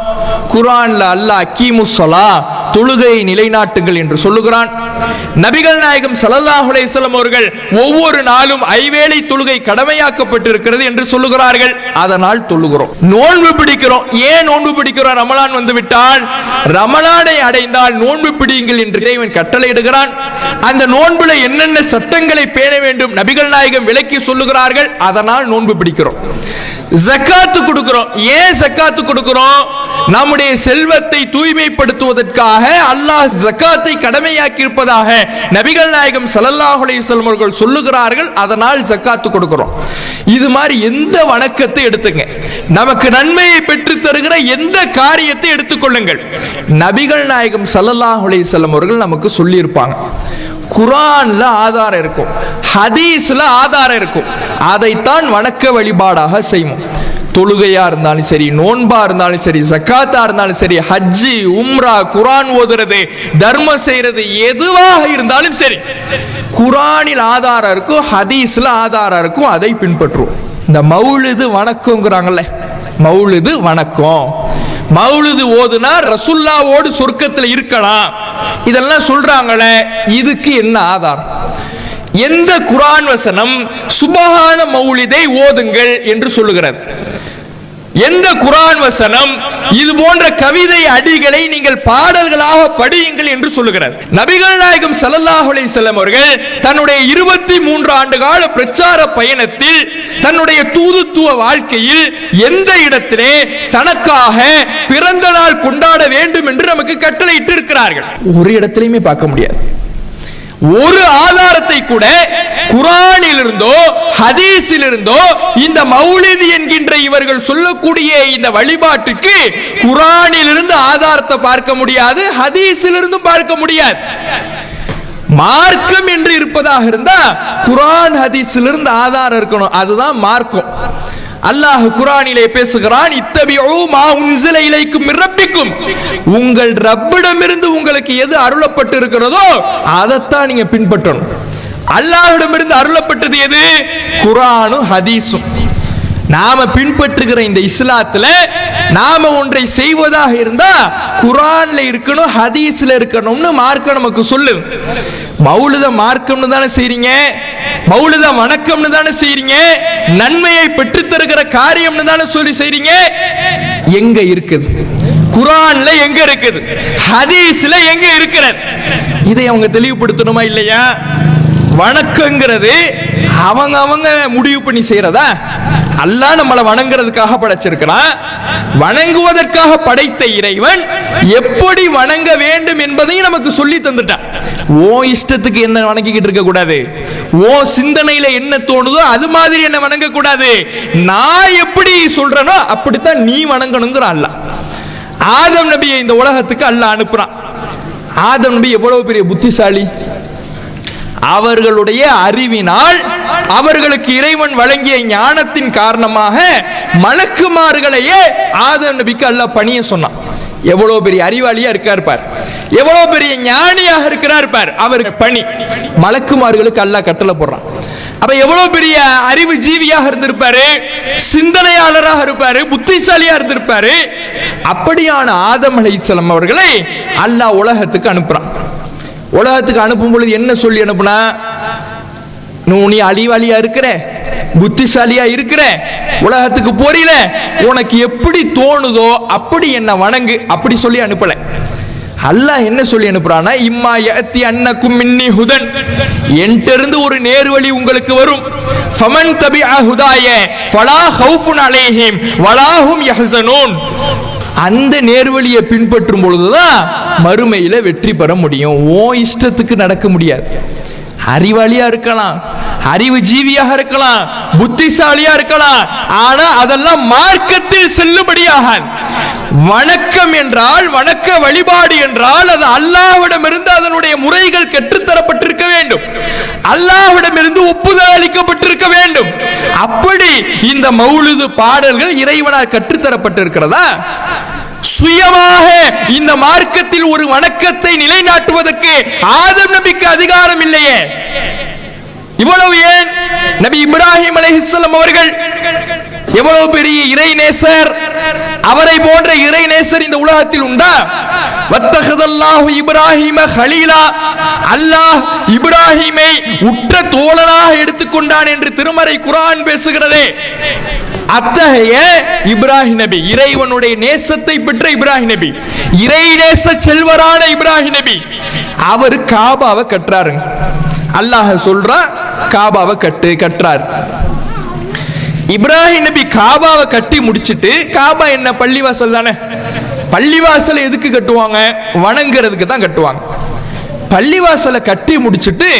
[SPEAKER 1] குர்ஆன்ல அல்லாஹ் அகீமுஸ் ஸலா, தொழுகையை நிலைநாட்டுங்கள் என்று சொல்லுகிறான். நபிகள் நாயகம் ஸல்லல்லாஹு அலைஹி வஸல்லம் அவர்கள் ஒவ்வொரு நாளும் 5 வேளை தொழுகை கடமையாக்கப்பட்டிருக்கிறது என்று சொல்லுகிறார்கள். அதனால் தொழுகிறோம். நோன்பு பிடிக்கிறோம். ஏன் நோன்பு பிடிக்கிறோம்? ரமலான் வந்து விட்டால், ரமலானை அடைந்தால் நோன்பு பிடியுங்கள் என்று இறைவன் கட்டளையிடுகிறான். அந்த நோன்புல என்னென்ன சட்டங்களை பேண வேண்டும் நபிகள் நாயகம் விளக்கி சொல்லுகிறார்கள். அதனால் நோன்பு பிடிக்கிறோம். ஜக்காத்து கொடுக்கிறோம். ஏன் ஜக்காத்து கொடுக்கிறோம்? நம்முடைய செல்வத்தை தூய்மைப்படுத்துவதற்காக அல்லாஹ் ஜக்காத்தை கடமையாக்கி இருப்பதாக நபிகள் நாயகம் ஸல்லல்லாஹு அலைஹி வஸல்லம் அவர்கள் சொல்லுகிறார்கள். அதனால் ஜக்காத்து கொடுக்கிறோம். இது மாதிரி எந்த வணக்கத்தை எடுத்துங்க, நமக்கு நன்மையை பெற்று தருகிற எந்த காரியத்தை எடுத்துக்கொள்ளுங்கள், நபிகள் நாயகம் ஸல்லல்லாஹு அலைஹி வஸல்லம் அவர்கள் நமக்கு சொல்லி இருப்பாங்க. குர்ஆன்ல ஆதாரம் இருக்கும், ஹதீஸ்ல ஆதாரம் இருக்கும். அதைத்தான் வணக்க வழிபாடாக செய்வோம். தொழுகையா இருந்தாலும் சரி, நோன்பா இருந்தாலும் சரி, ஜக்காத்தா இருந்தாலும் சரி, ஹஜ்ஜி, உம்ரா, குர்ஆன் ஓதுறது, தர்மம் செய்யறது, எதுவாக இருந்தாலும் சரி, குர்ஆனில் ஆதாரம் இருக்கும், ஹதீஸ்ல ஆதாரம் இருக்கும். அதை பின்பற்றுவோம். இந்த மௌலிது வணக்கம்ங்கறாங்கல்ல, மௌலிது வணக்கம், மௌலிது ஓதுனா ரசூலுல்லாஹ்வோடு சொர்க்கத்தில் இருக்கலாம், இதெல்லாம் சொல்றாங்களே, இதுக்கு என்ன ஆதாரம்? எந்த குர்ஆன் வசனம் சுபஹான மௌலிதை ஓதுங்கள் என்று சொல்லுகிறது? எந்த குர்ஆன் வசனம் இது போன்ற கவிதை அடிகளை நீங்கள் பாடல்களாக படியுங்கள் என்று சொல்லுகிறது? நபிகள் நாயகம் ஸல்லல்லாஹு அலைஹி வஸல்லம் அவர்கள் தன்னுடைய 23 ஆண்டு கால பிரச்சார பயணத்தில், தன்னுடைய தூதுத்துவ வாழ்க்கையில் எந்த இடத்திலே தனக்காக பிறந்த நாள் கொண்டாட வேண்டும் என்று நமக்கு கட்டளையிட்டு இருக்கிறார்கள்? ஒரு இடத்திலையுமே பார்க்க முடியாது. ஒரு ஆதாரத்தை கூட குர்ஆனில் இருந்தோ ஹதீஸில் இருந்தோ இந்த மௌலிது என்கின்ற இவர்கள் சொல்லக்கூடிய இந்த வழிபாட்டுக்கு குர்ஆனில் இருந்து ஆதாரத்தை பார்க்க முடியாது, ஹதீஸில் இருந்தும் பார்க்க முடியாது. மார்க்கம் என்று இருப்பதாக இருந்தா குர்ஆன் ஹதீஸில் இருந்து ஆதாரம் இருக்கணும். அதுதான் மார்க்கம். அல்லாஹ் குர்ஆனிலே பேசுகிறான், இத்தபிஉ மா உன்ஸில இலைக்கும் மின் ரப்பிக்கும், உங்கள் ரப்பிடமிருந்து உங்களுக்கு எது அருளப்பட்டு இருக்கிறதோ அதைத்தான் நீங்க பின்பற்றணும். அல்லாஹ்விடமிருந்து அருளப்பட்டது எது? குர்ஆனும் ஹதீஸும். நாம பின்பற்றுகிற இந்த இஸ்லாத்துல நாம ஒன்றை செய்வதாக இருந்தா குர்ஆன்ல இருக்கணும், ஹதீஸ்ல இருக்கணும்னு மார்க்கம் நமக்கு சொல்லுது. மௌலித மார்க்கம்னு தானே செய்றீங்க, மௌலித வணக்கம்னு தானே செய்றீங்க, நன்மையை பெற்று தருகிற காரியம்னு தானே சொல்லி செய்றீங்க. எங்க இருக்குது? குர்ஆன்ல எங்க இருக்குது? ஹதீஸ்ல எங்க இருக்கிறது? இதை அவங்க தெளிவுபடுத்தணுமா இல்லையா? வணக்கங்கிறது அவங்க முடிவு பண்ணி செய்யறதா? அல்லாஹ் நம்மளை வணங்குறதுக்காக படைச்சிருக்கிறான். வணங்குவதற்காக படைத்த இறைவன் எப்படி வணங்க வேண்டும் என்பதையும் நமக்கு சொல்லி தந்துட்டான். ஓ இஷ்டத்துக்கு என்ன வணங்கிக்கிட்டு இருக்க கூடாது, ஓ சிந்தனையில என்ன தோணுதோ அது மாதிரி என்ன வணங்க கூடாது. நான் எப்படி சொல்றேனோ அப்படித்தான் நீ வணங்கணுங்கிற அல்லாஹ். ஆதம் நபியை இந்த உலகத்துக்கு அல்லாஹ் அனுப்புறான். ஆதம் நபி எவ்வளவு பெரிய புத்திசாலி! அவர்களுடைய அறிவினால், அவர்களுக்கு இறைவன் வழங்கிய ஞானத்தின் காரணமாக மலக்குமார்களையே ஆதம் நபிக்கு அல்லாஹ் பணிய சொன்னான். எவ்வளவு பெரிய அறிவாளியா இருக்கார் பார், எவ்வளவு பெரிய ஞானியாக இருக்கிறார் பார். அவர் பணி மலக்குமார்களுக்கு அல்லாஹ் கட்டளை போடுறான். அப்ப எவ்வளவு பெரிய அறிவு ஜீவியாக இருந்திருப்பாரு, சிந்தனையாளராக இருப்பாரு, புத்திசாலியா இருந்திருப்பாரு. அப்படியான ஆதம் அலைஹிஸ்ஸலாம் அவர்களை அல்லாஹ் உலகத்துக்கு அனுப்புறான். உலகத்துக்கு அனுப்பும் பொழுது என்ன சொல்லி அனுப்புனா, நீ அறிவாளியா இருக்கிற, புத்திசாலியா இருக்கிற, உலகத்துக்கு போறீல, உனக்கு எப்படி தோணுதோ அப்படி என்ன வணங்கு, அப்படி சொல்லி அனுப்பல. அல்லாஹ் என்ன சொல்லி அனுப்புறானா, இம்மா யஅதி அன்னக்கும் மின்னி ஹுதன், என்கிட்டருந்து ஒரு நேர்வழி உங்களுக்கு வரும். ஃபமன் தபிஅ ஹுதாய ஃபலா ஹவுஃபுன் அலைஹிம் வலா ஹும் யஹ்ஸனூன், அந்த நேர்வழியை பின்பற்றும் பொழுதுதான் மறுமையில வெற்றி பெற முடியும். ஓ இஷ்டத்துக்கு நடக்க முடியாது. அறிவாளியா இருக்கலாம், அறிவு ஜீவியாக இருக்கலாம், புத்திசாலியா இருக்கலாம், ஆனா அதெல்லாம் மார்க்கத்தில் செல்லுபடியாக வணக்கம் என்றால், வணக்க வழிபாடு என்றால் அது அல்லாஹ்விடமிருந்து அதனுடைய முறைகள் கற்றுத்தரப்பட்டிருக்க வேண்டும், அல்லாஹ்விடமிருந்து ஒப்புதல் அளிக்கப்பட்டிருக்க வேண்டும். அப்படி இந்த மௌலிது பாடல்கள் இறைவனால் கற்றுத்தரப்பட்டிருக்கிறதா? சுயமாக இந்த மார்க்கத்தில் ஒரு வணக்கத்தை நிலைநாட்டுவதற்கு ஆதம் நபிக்கு அதிகாரம் இல்லையே. இவ்வளவு ஏன்? நபி இப்ராஹிம் அலைஹிஸ்ஸலாம் அவர்கள் எவ்வளவு பெரிய இறைநேசர், அவரை போன்ற இறைநேசர் இந்த உலகத்தில் உண்டா? வத்தஹதல்லாஹு இப்ராஹிம கலீலா, அல்லாஹ் இப்ராஹிமை உற்ற தோழனாக எடுத்துக்கொண்டான் என்று திருமறை குர்ஆன் பேசுகிறதே. அத்தகைய இப்ராஹிம் நபி, இறைவனுடைய நேசத்தை பெற்ற இப்ராஹிம் நபி, இறை நேச செல்வரான இப்ராஹிம் நபி, அவர் காபாவை கட்டுறாரு. அல்லாஹ் சொல்றா காபாவை கட்டுறார். இப்ராஹிம் நபி காபாவை கட்டி முடிச்சிட்டு, காபா என்ன பள்ளிவாசல் தானே, பள்ளிவாசலை எதுக்கு கட்டுவாங்க? வணங்குறதுக்கு தான் கட்டுவாங்க. பள்ளிவாசலை கட்டி முடிச்சிட்டு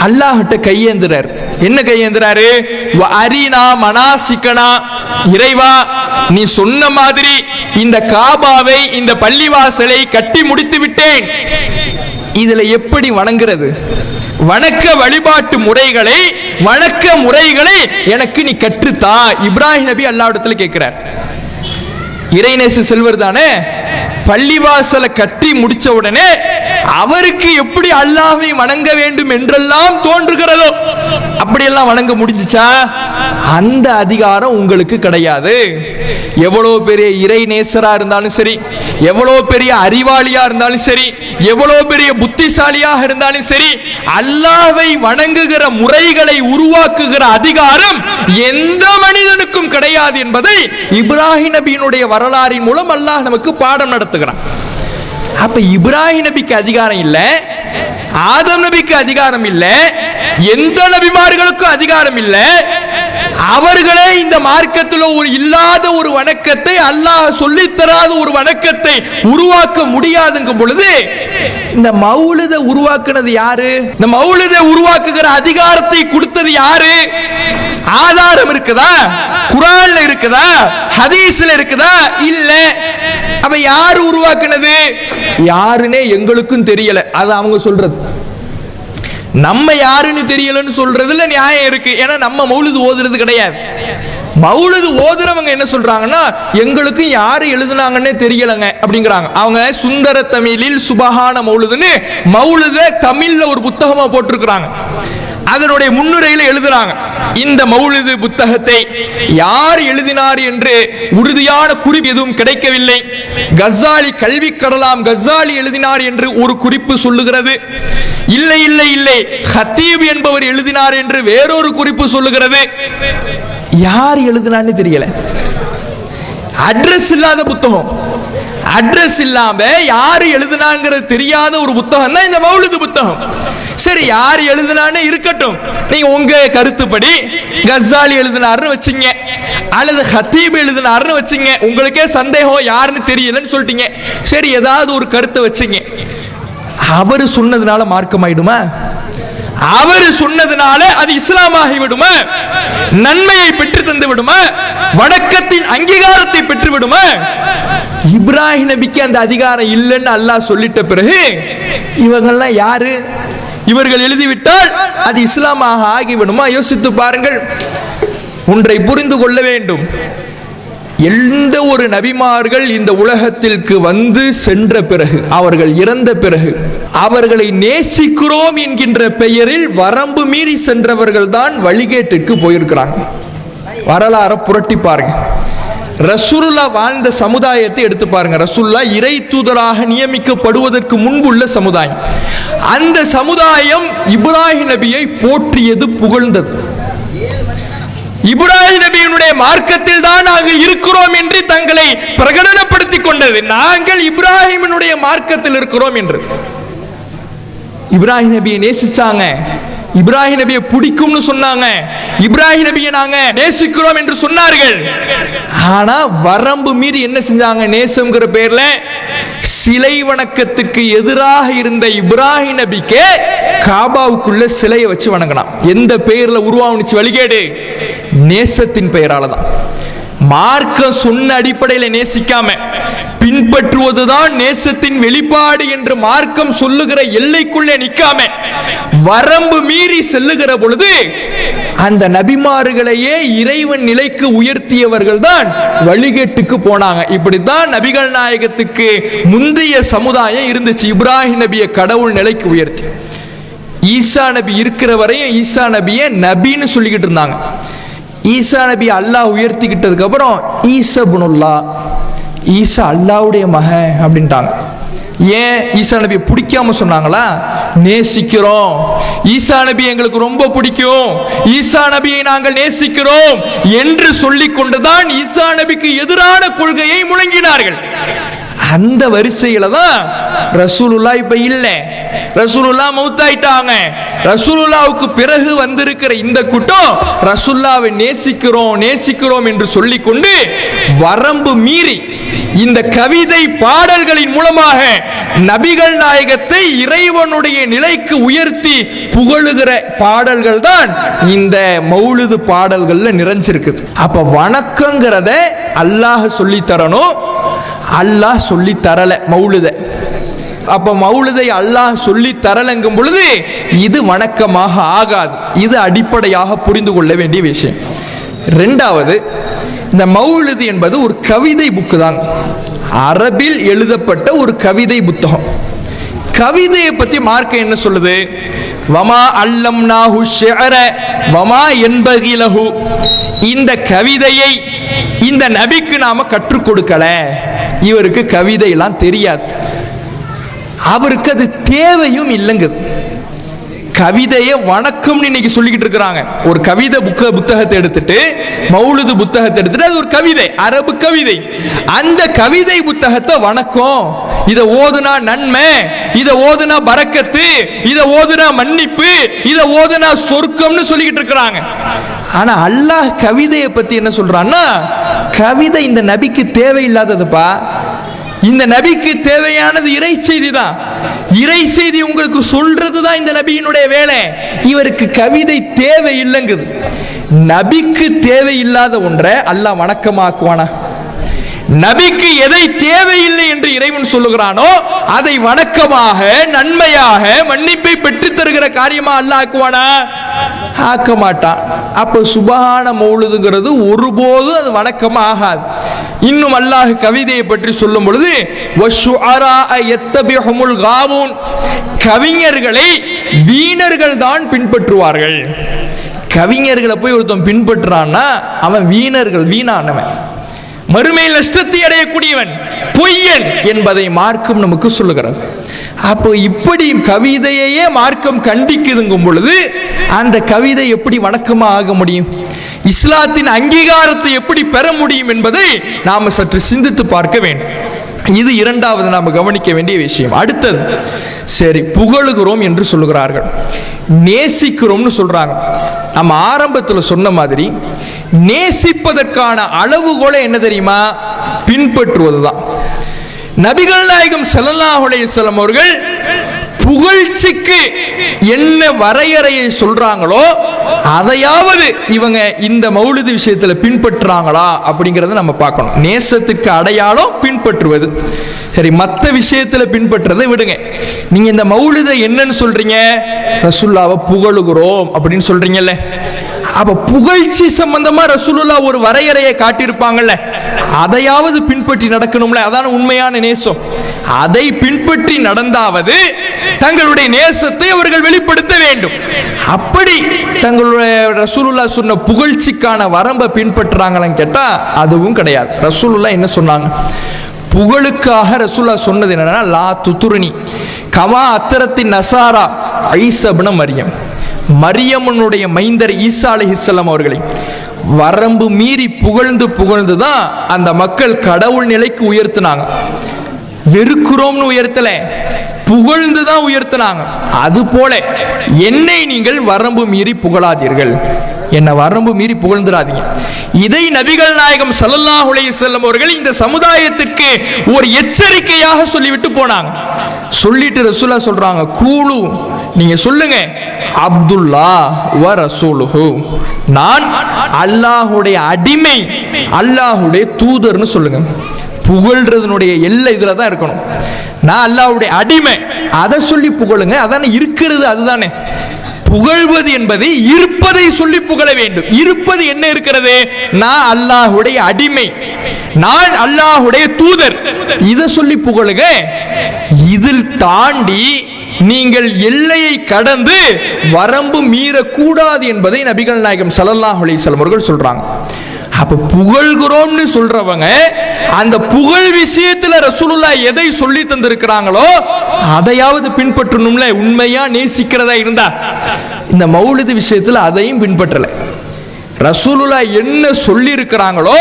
[SPEAKER 1] அல்லாஹ்ட்ட கையேந்துறார். என்ன கையேந்துறாரு? அரினா மனாசிக்கனா, இறைவா நீ சொன்ன மாதிரி இந்த காபாவை, இந்த பள்ளிவாசலை கட்டி முடித்து விட்டேன், இதுல எப்படி வணங்குறது? வணக்க வழிபாட்டு முறைகளை, வணக்க முறைகளை எனக்கு நீ கற்றுத்தா. இப்ராஹிம் நபி அல்லாஹ்விடத்தில் கேட்கிறார். இறைநேச செல்வர் தானே, பள்ளிவாசலை கட்டி முடிச்ச உடனே அவருக்கு எப்படி அல்லாஹ்வை வணங்க வேண்டும் என்றெல்லாம் தோன்றுகிறதோ அப்படியெல்லாம் வணங்க முடிஞ்சுச்சா? அந்த அதிகாரம் உங்களுக்கு கிடையாது. எவ்வளவு பெரிய இறை நேசரா இருந்தாலும் சரி, எவ்வளவு பெரிய அறிவாளியா இருந்தாலும் சரி, எவ்வளவு பெரிய புத்திசாலியாக இருந்தாலும் சரி, அல்லாஹ்வை வணங்குகிற முறைகளை உருவாக்குகிற அதிகாரம் எந்த மனிதனுக்கும் கிடையாது என்பதை இப்ராஹிம் நபியினுடைய வரலாறின் மூலம் அல்லாஹ் நமக்கு பாடம் நடத்துகிறான். அப்ப இப்ராஹிம் நபிக்கு அதிகாரம் இல்ல, ஆதம் நபிக்கு அதிகாரம் இல்ல, எந்த நபிமார்களுக்கும் அதிகாரம் இல்ல. அவர்களே இந்த மார்க்கத்தில் ஒரு இல்லாத ஒரு வணக்கத்தை, அல்லாஹ் சொல்லித்தராத ஒரு வணக்கத்தை உருவாக்க முடியாதுங்கும் பொழுது இந்த மௌலிதை உருவாக்குனது யாரு? இந்த மௌலிதை உருவாக்குகிற அதிகாரத்தை கொடுத்தது யாரு? ஆதாரம் இருக்குதா? குர்ஆன்ல இருக்குதா? ஹதீஸ்ல இருக்குதா? இல்ல. அப்ப யாரு உருவாக்குனது? யாருன்னே எங்களுக்கும் தெரியல. அது அவங்க சொல்றது. நம்ம யாருன்னு தெரியலன்னு சொல்றதுல நியாயம் இருக்கு. ஏன்னா நம்ம மௌலிது ஓதுறது கிடையாது. மௌலிது ஓதுறவங்க என்ன சொல்றாங்கன்னா, எங்களுக்கு யாரு எழுதுனாங்கன்னே தெரியலங்க அப்படிங்கிறாங்க. அவங்க சுந்தர தமிழில் சுபஹான மௌலிதுன்னு மௌலித தமிழ்ல ஒரு புத்தகமா போட்டிருக்கிறாங்க. அதனுடைய முன்னுரையில எழுதுறாங்க, இந்த மௌலிது புத்தகத்தை யார் எழுதினார் என்று உறுதியான குறிப்பு எதுவும் கிடைக்கவில்லை. கஸ்ஸாலி கல்வி கடலாம் கஸ்ஸாலி எழுதினார் என்று ஒரு குறிப்பு சொல்லுகிறது. இல்லை இல்லை இல்லை, ஹத்தீப் என்பவர் எழுதினார் என்று வேறொரு குறிப்பு சொல்லுகிறது. யார் எழுதினான்னு தெரியல. அட்ரஸ் இல்லாத புத்தகம், அட்ரஸ் இல்லாம யாரு எழுதினாங்கிறது தெரியாத ஒரு புத்தகம் தான் இந்த மௌலிது புத்தகம். சரி, யார் எழுதினான்னு இருக்கட்டும், நீங்க உங்க கருத்துப்படி கஸ்ஸாலி எழுதினார்னு வச்சுங்க, அல்லது ஹத்தீப் எழுதினார்னு வச்சுங்க. உங்களுக்கே சந்தேகம் யாருன்னு தெரியலன்னு சொல்லிட்டீங்க. சரி, ஏதாவது ஒரு கருத்தை வச்சுங்க. அவர் சொன்னதுனால மார்க்கம் ஆயிடுமா? அவர் சொன்னதுனால அது இஸ்லாமாகி விடுமா? நன்மையை பெற்று தந்து விடுமா? வணக்கத்தின் அங்கீகாரத்தை பெற்று விடுமா? இப்ராஹிம் நபிக்கு அந்த அதிகாரம் இல்லைன்னு அல்லாஹ் சொல்லிட்ட பிறகு இவங்கெல்லாம் யாரு? இவர்கள் எழுதிவிட்டால் அது இஸ்லாமாக ஆகிவிடுமா? யோசித்து பாருங்கள். ஒன்றை புரிந்து கொள்ள வேண்டும். எந்த ஒரு நபிமார்கள் இந்த உலகத்திற்கு வந்து சென்ற பிறகு, அவர்கள் இறந்த பிறகு, அவர்களை நேசிக்கிறோம் என்கின்ற பெயரில் வரம்பு மீறி சென்றவர்கள் தான் வழிகேட்டிற்கு போயிருக்கிறாங்க. வரலாற புரட்டி பாருங்க. ரசூலுல்லா வாழ்ந்த சமுதாயத்தை எடுத்து பாருங்க. ரசூலுல்லா இறை தூதராக நியமிக்கப்படுவதற்கு முன்புள்ள சமுதாயம். அந்த சமுதாயம் இப்ராஹிம் நபியை போற்றியது, புகழ்ந்தது. இப்ராஹிம் நபியினுடைய மார்க்கத்தில் தான் நாங்கள் இருக்கிறோம் என்று தங்களை பிரகடனப்படுத்திக் கொண்டது. நாங்கள் இப்ராஹிமினுடைய மார்க்கத்தில் இருக்கிறோம் என்று. இப்ராஹிம் நபியை நேசிச்சாங்க, இப்ராஹிம் நபியை பிடிக்கும்னு சொன்னாங்க, இப்ராஹிம் நபியை நாங்க நேசிக்கிறோம் என்று சொன்னார்கள். ஆனா வரம்பு மீறி என்ன செஞ்சாங்க? நேசம்ங்கிற பேர்ல சிலை வணக்கத்துக்கு எதிராக இருந்த இப்ராஹிம் நபிக்கு காபாவுக்குள்ள சிலையை வச்சு வணங்கினான். எந்த பெயர்ல உருவானுச்சு வழிகேடு? நேசத்தின் பெயரால தான். மார்க்கம் சொன்ன அடிப்படையில் நேசிக்காம பின்பற்றுவதுதான் நேசத்தின் வெளிப்பாடு என்று மார்க்கம் சொல்லுகிற எல்லைக்குள்ளே நிற்காம வரம்பு மீறி செல்லுகிற பொழுது அந்த நபிமார்களையே இறைவன் நிலைக்கு உயர்த்தியவர்கள் தான் வழிகேட்டுக்கு போனாங்க. இப்படித்தான் நபிகள் நாயகத்துக்கு முந்தைய சமுதாயம் இருந்துச்சு. இப்ராஹிம் நபியை கடவுள் நிலைக்கு உயர்த்தி, ஈசா நபி இருக்கிற வரையும் ஈசா நபியை நபின்னு சொல்லிக்கிட்டு இருந்தாங்க. ஈசா நபி அல்லாஹ் உயர்த்திக்கிட்டதுக்கு அப்புறம் ஈசபுனுல்லா, ஈசா அல்லாவுடைய மகன் அப்படின்ட்டாங்க. ஏன் ஈசா நபியை பிடிக்காம சொன்னாங்களா? நேசிக்கிறோம், ஈசா நபி எங்களுக்கு ரொம்ப பிடிக்கும், ஈசா நபியை நாங்கள் நேசிக்கிறோம் என்று சொல்லிக் கொண்டுதான் ஈசா நபிக்கு எதிரான கொள்கையை முழங்கினார்கள். அந்த வரிசையில தான் ரசூலுல்லா இப்ப இல்ல, ரசூலுல்லா மௌத்தாயிட்டாங்க. ரசூலுல்லாவுக்கு பிறகு வந்திருக்கிற இந்த கூட்டம் ரசூலுல்லாவை நேசிக்கிறோம் நேசிக்கிறோம் என்று சொல்லிக்கொண்டு வரம்பு மீறி இந்த கவிதை பாடல்களின் மூலமாக நபிகள் நாயகத்தை இறைவனுடைய நிலைக்கு உயர்த்தி புகழுகிற பாடல்கள் தான் இந்த மௌலிது பாடல்கள்ல நிறைஞ்சிருக்குது. அப்ப வணக்கங்கிறத அல்லாஹ் சொல்லி தரணும், அல்லாஹ் சொல்லி தரல மௌலித. அப்ப மௌலிதை அல்லாஹ் சொல்லி தரலங்கும் பொழுது இது வணக்கமாக ஆகாது. இது அடிப்படையாக புரிந்து கொள்ள வேண்டிய விஷயம். இரண்டாவது, இந்த மௌலிது என்பது ஒரு கவிதை புக்கு தான், அரபில் எழுதப்பட்ட ஒரு கவிதை புத்தகம். கவிதையை பத்தி மார்க்கம் என்ன சொல்லுது? வமா அல்லம்னாஹு ஷிஅர வமா யன்பகி லஹு. இந்த கவிதையை இந்த நபிக்கு நாம கற்றுக் கொடுக்கல, இவருக்கு கவிதை எல்லாம் தெரியாது, அவருக்கு அது தேவையும் இல்லைங்குது. கவிதையை வணக்கம்னு இன்னைக்கு சொல்லிக்கிட்டு இருக்கிறாங்க. ஒரு கவிதை புத்தகத்தை எடுத்துட்டு, மௌலிது புத்தகத்தை எடுத்துட்டு, அது ஒரு கவிதை, அரபு கவிதை. அந்த கவிதை புத்தகத்தை வணக்கம், இதை ஓதுனா நன்மை, இதை ஓதுனா பரக்கத்து, இதை ஓதுனா மன்னிப்பு, இதை ஓதுனா சொர்க்கம்னு சொல்லிக்கிட்டு இருக்கிறாங்க. ஆனா அல்லாஹ் கவிதையை பத்தி என்ன சொல்றான்னா, கவிதை இந்த நபிக்கு தேவையில்லாததுப்பா, இந்த நபிக்கு தேவையானது இறை செய்தி தான். இறை செய்தி உங்களுக்கு சொல்றது தான் இந்த நபியினுடைய வேலை. இவருக்கு கவிதை தேவை இல்லைங்குது. நபிக்கு தேவையில்லாத ஒன்றை அல்லாஹ் வணக்கமாக்குவானா? நபிக்கு எதை தேவையில்லை என்று இறைவன் சொல்லுகிறானோ அதை வணக்கமாக, நன்மையாக, மன்னிப்பை பெற்று தருகிற காரியமா அல்லாஹ் ஆக்குவானா? ஆக்க மாட்டான். அப்ப சுபஹான மௌலிதுங்கிறது ஒருபோது அது வணக்கமா ஆகாது. இன்னும் அல்லாஹ் கவிதையை பற்றி சொல்லும் பொழுது கவிஞர்களை வீணர்கள் தான் பின்பற்றுவார்கள். கவிஞர்களை போய் ஒருத்தன் பின்பற்றான்னா அவன் வீணர்கள், வீணானவன், மறுமையில் நஷ்டத்தை அடையக்கூடியவன், பொய்யன் என்பதை மார்க்கம் நமக்கு சொல்லுகிறது. அப்போ இப்படி கவிதையே மார்க்கம் கண்டிக்குதுங்கும் பொழுது அந்த கவிதை எப்படி வணக்கமா ஆக முடியும்? இஸ்லாத்தின் அங்கீகாரத்தை எப்படி பெற முடியும் என்பதை நாம சற்று சிந்தித்து பார்க்க வேண்டும். இது இரண்டாவது நாம கவனிக்க வேண்டிய விஷயம். அடுத்தது, சரி புகழுகிறோம் என்று சொல்லுகிறார்கள், நேசிக்கிறோம்னு சொல்றாங்க. நம்ம ஆரம்பத்தில் சொன்ன மாதிரி நேசிப்பதற்கான அளவுகோலை என்ன தெரியுமா? பின்பற்றுவதுதான். நபிகள் நாயகம் ஸல்லல்லாஹு அலைஹி வஸல்லம் அவர்கள் புகழ்ச்சிக்கு என்ன வரையறையை சொல்றாங்களோ அதையாவது இவங்க இந்த மௌலிது விஷயத்துல பின்பற்றாங்களா அப்படிங்கறத நம்ம பார்க்கணும். நேசத்துக்கு அடையாளம் பின்பற்றுவது. சரி, மற்ற விஷயத்துல பின்பற்றதை விடுங்க. நீங்க இந்த மௌலிதை என்னன்னு சொல்றீங்க? ரசூலுல்லாவை புகழுகிறோம் அப்படின்னு சொல்றீங்கல்ல. அப்ப புகழ்ச்சி சம்பந்தமா ரசூலுல்லாஹ் ஒரு வரையறையை காட்டியிருப்பாங்கல்ல, அதையாவது பின்பற்றி நடக்கணும்ல. அதான உண்மையான நேசம். அதை பின்பற்றி நடந்தாவது தங்களுடைய நேசத்தை அவர்கள் வெளிப்படுத்த வேண்டும். அப்படி தங்களுடைய ரசூலுல்லாஹ் சொன்ன புகழ்ச்சிக்கான வரம்பை பின்பற்றாங்களான்னு கேட்டா அதுவும் கிடையாது. ரசூலுல்லாஹ் என்ன சொன்னாங்க? புகழுக்காக ரசூலுல்லாஹ் சொன்னது என்னன்னா, லா துத்துருனி கமா அத்தரத்தின் நசாரா ஈசா இப்னு மரியம், மரியமனுடைய மைந்தர் ஈசா அலைஹிஸ்ஸலாம் அவர்களை வரம்பு மீறி புகழ்ந்து தான் அந்த மக்கள் கடவுள் நிலைக்கு உயர்த்தினாங்க. வெறுக்கிறோம்னு உயர்த்தல, புகழ்ந்து தான் உயர்த்தினாங்க. அது போல என்னை நீங்கள் வரம்பு மீறி புகழாதீர்கள், என்ன வரம்பு மீறி புகழ்ந்துடாதீங்க. இதை நபிகள் நாயகம் ஸல்லல்லாஹு அலைஹி வஸல்லம் அவர்கள் இந்த சமுதாயத்திற்கு ஒரு எச்சரிக்கையாக சொல்லிவிட்டு போனாங்க. சொல்லிட்டு ரசூலுல்லாஹ் சொல்றாங்க, கூலு நீங்க சொல்லுங்க, அப்துல்லா வ ரசூலுஹு, நான் அல்லாஹ்வுடைய அடிமை, அல்லாஹ்வுடைய தூதர்னு சொல்லுங்க. புகழ்றதுனுடைய எல்லை இதுல தான் இருக்கணும். நான் அல்லாஹ்வுடைய அடிமை, அதை சொல்லி புகழுங்க. அதானே இருக்கிறது, அதுதானே புகழ்வது என்பது. இருப்பதை சொல்லி புகழ வேண்டும். இருப்பது என்ன இருக்கிறது? நான் அல்லாஹ்வுடைய அடிமை, நான் அல்லாஹ்வுடைய தூதர், இதை சொல்லி புகழுங்க. இதில் தாண்டி நீங்கள் எல்லையை கடந்து வரம்பு மீறக்கூடாது என்பதை நபிகள் நாயகம் ஸல்லல்லாஹு அலைஹி வஸல்லம் அவர்கள் சொல்றாங்க. அப்ப புகழ்கிறோம்னு சொல்றவங்க அந்த புகழ் விஷயத்துல ரசூலுல்லாஹ் எதை சொல்லி தந்திருக்கிறாங்களோ அதையாவது பின்பற்றணும்ல. உண்மையா நேசிக்கிறதா இருந்தா இந்த மௌலிது விஷயத்துல அதையும் பின்பற்றல. ரசூலுல்லாஹ் என்ன சொல்லி இருக்கிறாங்களோ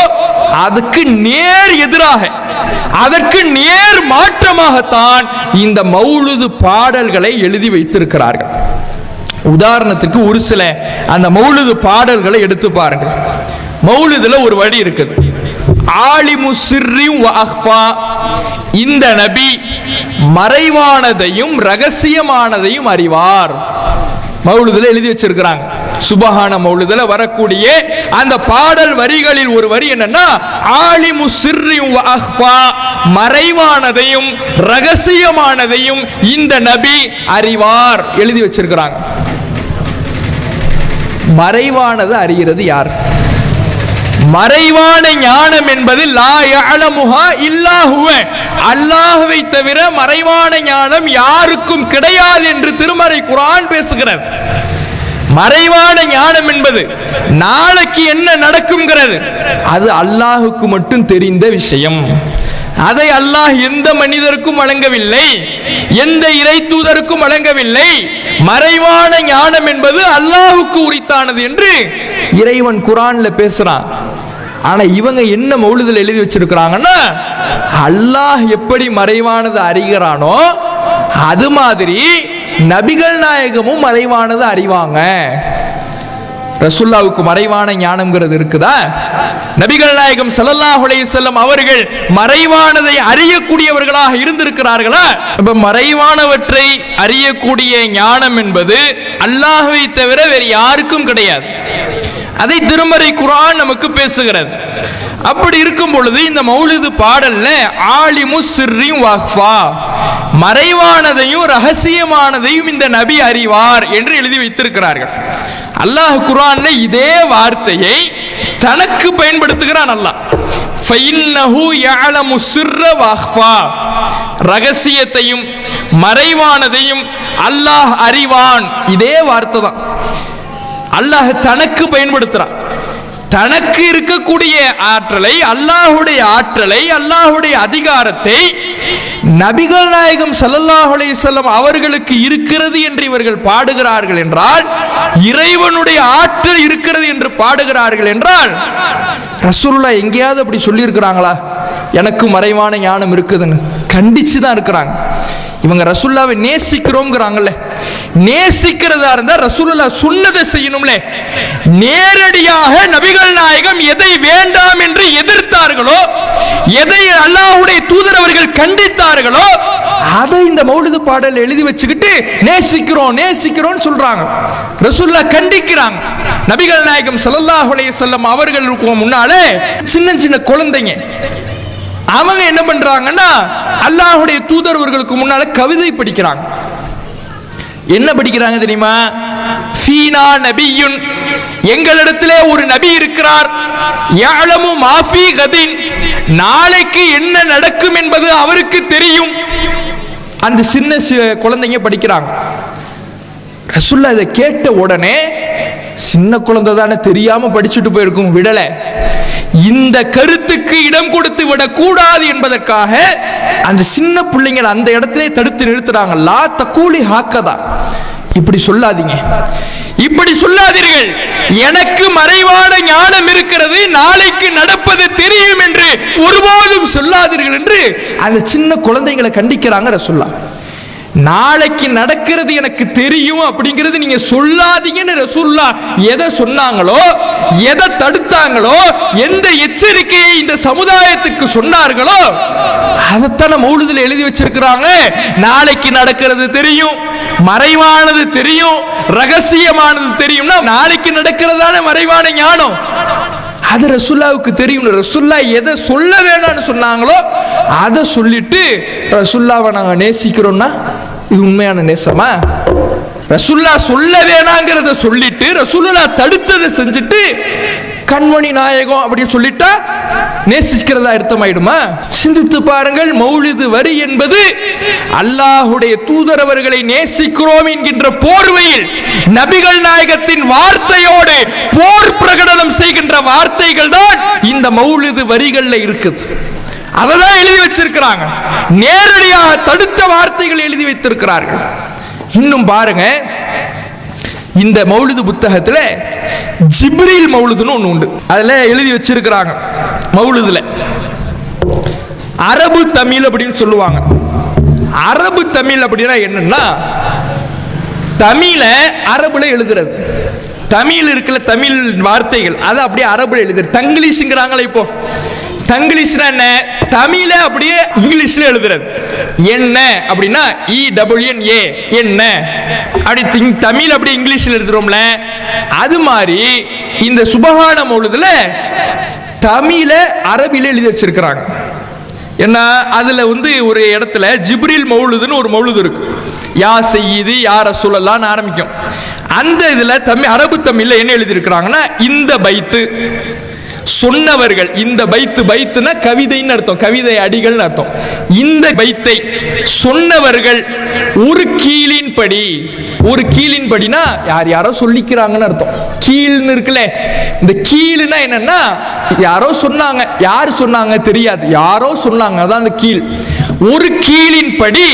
[SPEAKER 1] அதுக்கு நேர் எதிராக, அதற்கு நேர் மாற்றமாகத்தான் இந்த மௌலிது பாடல்களை எழுதி வைத்திருக்கிறார்கள். உதாரணத்துக்கு ஒரு சில அந்த மௌலிது பாடல்களை எடுத்து பாருங்கள். மௌலிதுல ஒரு வரி இருக்குது, ஆலிமு சிர்ரி வ அக்ஃபா. இந்த நபி மறைவானதையும் ரகசியமானதையும் அறிவார். மௌலிதுல எழுதி வச்சிருக்கிறாங்க. சுபஹான மௌலிதுல வரக்கூடிய அந்த பாடல் வரிகளில் ஒரு வரி என்னன்னா, ஆலிமு சிர்ரி வ அக்ஃபா, மறைவானதையும் ரகசியமானதையும் இந்த நபி அறிவார் எழுதி வச்சிருக்கிறாங்க. மறைவானது அறிகிறது யார்? மறைவான ஞானம் என்பது லா யஅலமுஹா இல்லா ஹுவ, அல்லாஹ்வை தவிர மறைவான ஞானம் யாருக்கும் கிடையாது என்று திருமறை குர்ஆன் பேசுகிறது. மறைவான ஞானம் என்பது நாளைக்கு என்ன நடக்கும்ங்கிறது, அது அல்லாஹ்வுக்கு மட்டும் தெரிந்த விஷயம். அதை அல்லாஹ் எந்த மனிதருக்கும் வழங்கவில்லை, எந்த இறை தூதருக்கும் வழங்கவில்லை. மறைவான ஞானம் என்பது அல்லாஹ்வுக்கு உரித்தானது என்று இறைவன் குர்ஆன்ல பேசுறான். ஆனா இவங்க என்ன மௌலிதுல எழுதி வச்சிருக்கிறாங்கன்னா, அல்லாஹ் எப்படி மறைவானது அறிகிறானோ அது மாதிரி நபிகள் நாயகமும் மறைவானது அறிவாங்க. ரசூலுல்லாஹ்வுக்கு மறைவான ஞானம்ங்கிறது இருக்குதா? நபிகள் நாயகம் ஸல்லல்லாஹு அலைஹி வஸல்லம் அவர்கள் மறைவானதை அறியக்கூடியவர்களாக இருந்திருக்கிறார்களா? இப்ப மறைவானவற்றை அறியக்கூடிய ஞானம் என்பது அல்லாஹ்வை தவிர வேறு யாருக்கும் கிடையாது. அதை திருமறை குர்ஆன் நமக்கு பேசுகிறது. அப்படி இருக்கும் பொழுது இந்த மௌலிது பாடல்ல ஆலிமு சிர்ரி வ அக்ஃபா, மறைவானதையும் ரகசியமானதையும் இந்த நபி அறிவார் என்று எழுதி வைத்திருக்கிறார்கள். அல்லாஹ் குர்ஆன்ல இதே வார்த்தையை தனக்கு பயன்படுத்துகிறான். அல்லாஹ் ஃபஇன்னஹு யஅலமு சிர்ர வ அக்ஃபா, ரகசியத்தையும் மறைவானதையும் அல்லாஹ் அறிவான். இதே வார்த்தை தான் அல்லாஹ் தனக்கு பயன்படுத்துறான். தனக்கு இருக்கக்கூடிய ஆற்றலை, அல்லாஹ்வுடைய ஆற்றலை, அல்லாஹ்வுடைய அதிகாரத்தை நபிகள் நாயகம் ஸல்லல்லாஹு அலைஹி வஸல்லம் அவர்களுக்கு இருக்கிறது என்று இவர்கள் பாடுகிறார்கள் என்றால், இறைவனுடைய ஆற்றல் இருக்கிறது என்று பாடுகிறார்கள் என்றால், ரசூலுல்லாஹ் எங்கேயாவது அப்படி சொல்லி இருக்கிறாங்களா எனக்கு மறைவான ஞானம் இருக்குதுன்னு? கண்டிச்சு தான் இருக்கிறாங்க. இவங்க ரசூலுல்லாஹ்வை நேசிக்கிறோம்ங்கறாங்கல்ல, நேசிக்கிறதா இருந்தா ரசூலுல்லாஹ் சொன்னதை செய்யணும்ல. நேரடியாக நபிகள் நாயகம் எதை வேண்டாம் என்று எதிர்த்தார்களோ, எதை அல்லாஹ்வுடைய தூதர் அவர்கள் கண்டித்தார்களோ அதை இந்த மௌலிது பாடல் எழுதி வச்சுக்கிட்டு நேசிக்கிறோம் நேசிக்கிறோம் சொல்றாங்க. ரசூலுல்லாஹ் கண்டிக்கிறாங்க. நபிகள் நாயகம் ஸல்லல்லாஹு அலைஹி வஸல்லம் அவர்களுக்கு முன்னாலே சின்ன சின்ன குழந்தைங்க அவங்க என்ன பண்றாங்கன்னா, அல்லாஹ்வுடைய தூதர்களுக்கு முன்னால கவிதை படிக்கிறாங்க. என்ன படிக்கிறாங்க தெரியுமா? ஃபீனா நபியுன், எங்களிடத்திலே ஒரு நபி இருக்கிறார், யஅலமு மா ஃபீ கதின், நாளைக்கு என்ன நடக்கும் என்பது அவருக்கு தெரியும். அந்த சின்ன குழந்தைங்க படிக்கிறாங்க. ரசூலுல்லாஹ் இதை கேட்ட உடனே, சின்ன குழந்தை தானே தெரியாம படிச்சுட்டு போயிருக்கும், விடல. இந்த கருத்துக்கு இடம் கொடுத்து விடக் கூடாது என்பதற்காக அந்த சின்ன பிள்ளைங்களை அந்த இடத்திலே தடுத்து நிறுத்துறாங்க. லா தகூலி ஹாக்கதா, இப்படி சொல்லாதீங்க, இப்படி சொல்லாதீர்கள், எனக்கு மறைவான ஞானம் இருக்கிறது, நாளைக்கு நடப்பது தெரியும் என்று ஒருபோதும் சொல்லாதீர்கள் என்று அந்த சின்ன குழந்தைகளை கண்டிக்கிறாங்க ரசூலுல்லாஹ். நாளைக்கு நடக்கிறது எனக்கு தெரியும் அப்படிங்கிறது நீங்க சொல்லாதீங்கன்னு ரசூலுல்லாஹ் எதை சொன்னாங்களோ, எதை தடுத்தாங்களோ, எந்த எச்சரிக்கையை இந்த சமுதாயத்துக்கு சொன்னார்களோ அதைத்தான மௌலிதுல எழுதி வச்சிருக்கிறாங்க. நாளைக்கு நடக்கிறது தெரியும், மறைவானது தெரியும், ரகசியமானது தெரியும்னா நாளைக்கு நடக்கிறதான மறைவான ஞானம். அது ரசூலுல்லாவுக்கு தெரியும். ரசூலுல்லா எதை சொல்ல வேணாம்னு சொன்னாங்களோ அதை சொல்லிட்டு ரசூலுல்லாவை நாங்க நேசிக்கிறோம்னா இது உண்மையான நேசமா? ரசூலுல்லா சொல்ல வேணாங்கிறத சொல்லிட்டு ரசூலுல்லா தடுத்ததை செஞ்சுட்டு கண்மணி நாயகம் அப்படின்னு சொல்லிட்டா நேசிக்கிறதா அர்த்தமாயிடுமா? சிந்தித்து பாருங்கள். மௌலிது வரி என்பது அல்லாஹுடைய தூதரவர்களை நேசிக்கிறோம் என்கின்ற போர்வையில் நபிகள் நாயகத்தின் வார்த்தையோடு போர் பிரகடனம் செய்கின்ற வார்த்தைகள் தான் இந்த மௌலிது வரிகள்ல இருக்குது. அதெல்லாம் எழுதி வச்சிருக்கிறாங்க. நேரடியாக தடுத்த வார்த்தைகள் எழுதி வைத்திருக்கிறார்கள். இன்னும் பாருங்க, இந்த மௌலிது புத்தகத்துல ஜிப்ரீல் மௌலிதுன்னு ஒண்ணு உண்டு. அதுல எழுதி வச்சிருக்கிறாங்க. மௌலிதுல அரபு தமிழ் அப்படின்னு சொல்லுவாங்க. அரபு தமிழ் அப்படின்னா என்னன்னா, தமிழ அரபுல எழுதுறது. தமிழ் இருக்குல்ல, தமிழ் வார்த்தைகள் அதை அப்படியே அரபுல எழுதுறது. தங்கிலீஷ்ங்கிறாங்களே இப்போ. தங்கிலீஷ்னா என்ன? தமிழ அப்படியே இங்கிலீஷ்ல எழுதுறது. என்ன அப்படின்னா ENNA என்ன அப்படி தமிழ் அப்படி இங்கிலீஷ்ல எழுதுறோம்ல, அது மாதிரி இந்த சுபஹான மௌலிதுல தமிழ அரபில எழுதி வச்சிருக்கிறாங்க. என்ன அதுல வந்து ஒரு இடத்துல ஜிப்ரீல் மௌலிதுன்னு ஒரு மௌலிது இருக்கு. யா சய்யிதி யா ரசூலல்லாஹ்னு ஆரம்பிக்கும். அந்த இதுல தமிழ் அரபு தமிழ்ல என்ன எழுதி இருக்கிறாங்கன்னா, இந்த பைத்து சொன்னவர்கள், இந்த பைத்து, பைத்துனா கவிதைன்னு அர்த்தம், கவிதை அடிகள் அர்த்தம். இந்த பைத்தை சொன்னவர்கள் ஒரு கீழின் படி, ஒரு கீழின் படினா யார் யாரோ சொல்லிக்கிறாங்கன்னு அர்த்தம். கீழ்னு இருக்குல்ல, இந்த கீழ்னா என்னன்னா யாரோ சொன்னாங்க, யார் சொன்னாங்க தெரியாது, யாரோ சொன்னாங்க, அதான் அந்த கீழ். ஒரு கீழின் படி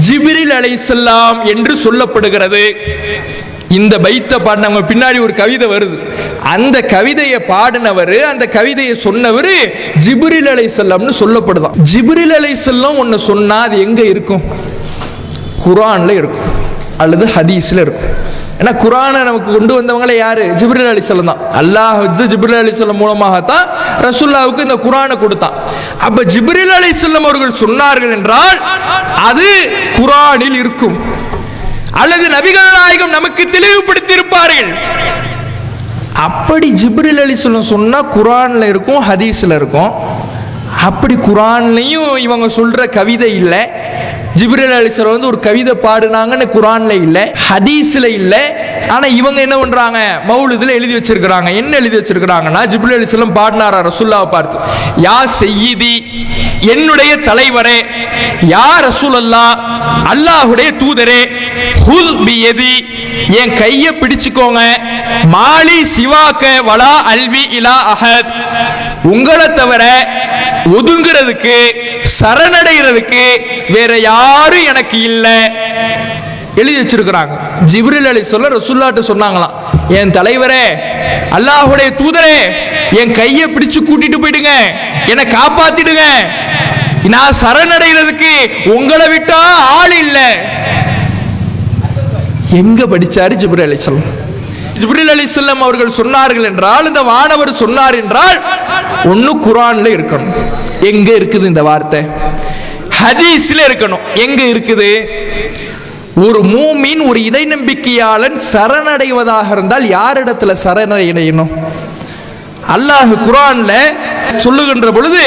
[SPEAKER 1] ஜிப்ரீல் அலைஹிஸ்ஸலாம் என்று சொல்லப்படுகிறது. இந்த பைத்தை பாடினவங்க பின்னாடி ஒரு கவிதை வருது. அந்த கவிதையை பாடினவர், அந்த கவிதையை சொன்னவர் ஜிப்ரீல் அலைஹிஸ்ஸலாம்னு சொல்லப்படுதான். ஜிப்ரீல் அலைஹிஸ்ஸலாம் ஒன்னு சொன்னா அது எங்க இருக்கும்? குர்ஆன்ல இருக்கும் அல்லது ஹதீஸ்ல இருக்கும். ஏன்னா குர்ஆனை நமக்கு கொண்டு வந்தவங்களே யாரு? ஜிப்ரீல் அலைஹிஸ்ஸலாம் தான். அல்லாஹ் ஜிப்ரீல் அலைஹிஸ்ஸலாம் மூலமாக தான் ரசூலுல்லாஹ்வுக்கு இந்த குர்ஆனை கொடுத்தான். அப்ப ஜிப்ரீல் அலைஹிஸ்ஸலாம் அவர்கள் சொன்னார்கள் என்றால் அது குர்ஆனில் இருக்கும், அல்லது நபிகள் நாயகம் நமக்கு தெளிவுபடுத்தி இருப்பார்கள். அப்படி ஜிப்ரீல் அலைஹிஸ்ஸலாம் சொன்னா குர்ஆன்ல இருக்கும், ஹதீஸ்ல இருக்கும். அப்படி குர்ஆன்லயும் இவங்க சொல்ற கவிதை இல்லை. ஜிப்ரீல் அலைஹிஸ்ஸலாம் வந்து ஒரு கவிதை பாடுனாங்கன்னு குர்ஆன்ல இல்லை, ஹதீஸ்ல இல்லை. ஆனா இவங்க என்ன பண்றாங்க? மௌலிதுல எழுதி வச்சிருக்காங்க. என்ன எழுதி வச்சிருக்காங்கன்னா, ஜிப்ரீல் அலைஹிஸ்ஸலாம் பாடினாரா ரசூலுல்லாஹ் பார்த்து, யா சய்யிதி என்னுடைய தலைவரே, யா ரசூலல்லாஹ் அல்லாஹ்வுடைய தூதரே, ஹுல் பியதி என் கையை பிடிச்சுக்கோங்க, மாலி சிவாக்க வலா அல்வி இலா அஹத் உங்களை தவிர ஒதுங்கிறதுக்கு சரணடைகிறதுக்கு வேற யாரும் எனக்கு இல்லை எழுதி வச்சிருக்கிறாங்க. ஜிப்ரீல் அலைஹிஸ்ஸலாம் ரசூலுல்லாஹ்ட்ட சொன்னாங்களாம், என் தலைவரே அல்லாஹ்வுடைய தூதரே என் கையை பிடிச்சு கூட்டிட்டு போயிடுங்க, என்னை காப்பாத்திடுங்க, நான் சரணடைகிறதுக்கு உங்களை விட்டா ஆள் இல்லை. எங்க படிச்சாரு ஜிப்ரீல் அலைஹிஸ்ஸலாம்? ஜிப்ரீல் அலைஹிஸ்ஸலாம் அவர்கள் சொன்னார்கள் என்றால், இந்த வானவர் சொன்னார் என்றால் ஒன்னு குர்ஆன்ல இருக்கணும். எங்க இருக்குது இந்த வார்த்தை? ஹதீஸ்ல இருக்கணும். எங்க இருக்குது? ஒரு மூமின், ஒரு இறை நம்பிக்கையாளன் சரணடைவதாக இருந்தால் யாரிடத்துல சரணடையணும்? அல்லாஹ் குர்ஆன்ல சொல்லுகின்ற பொழுது,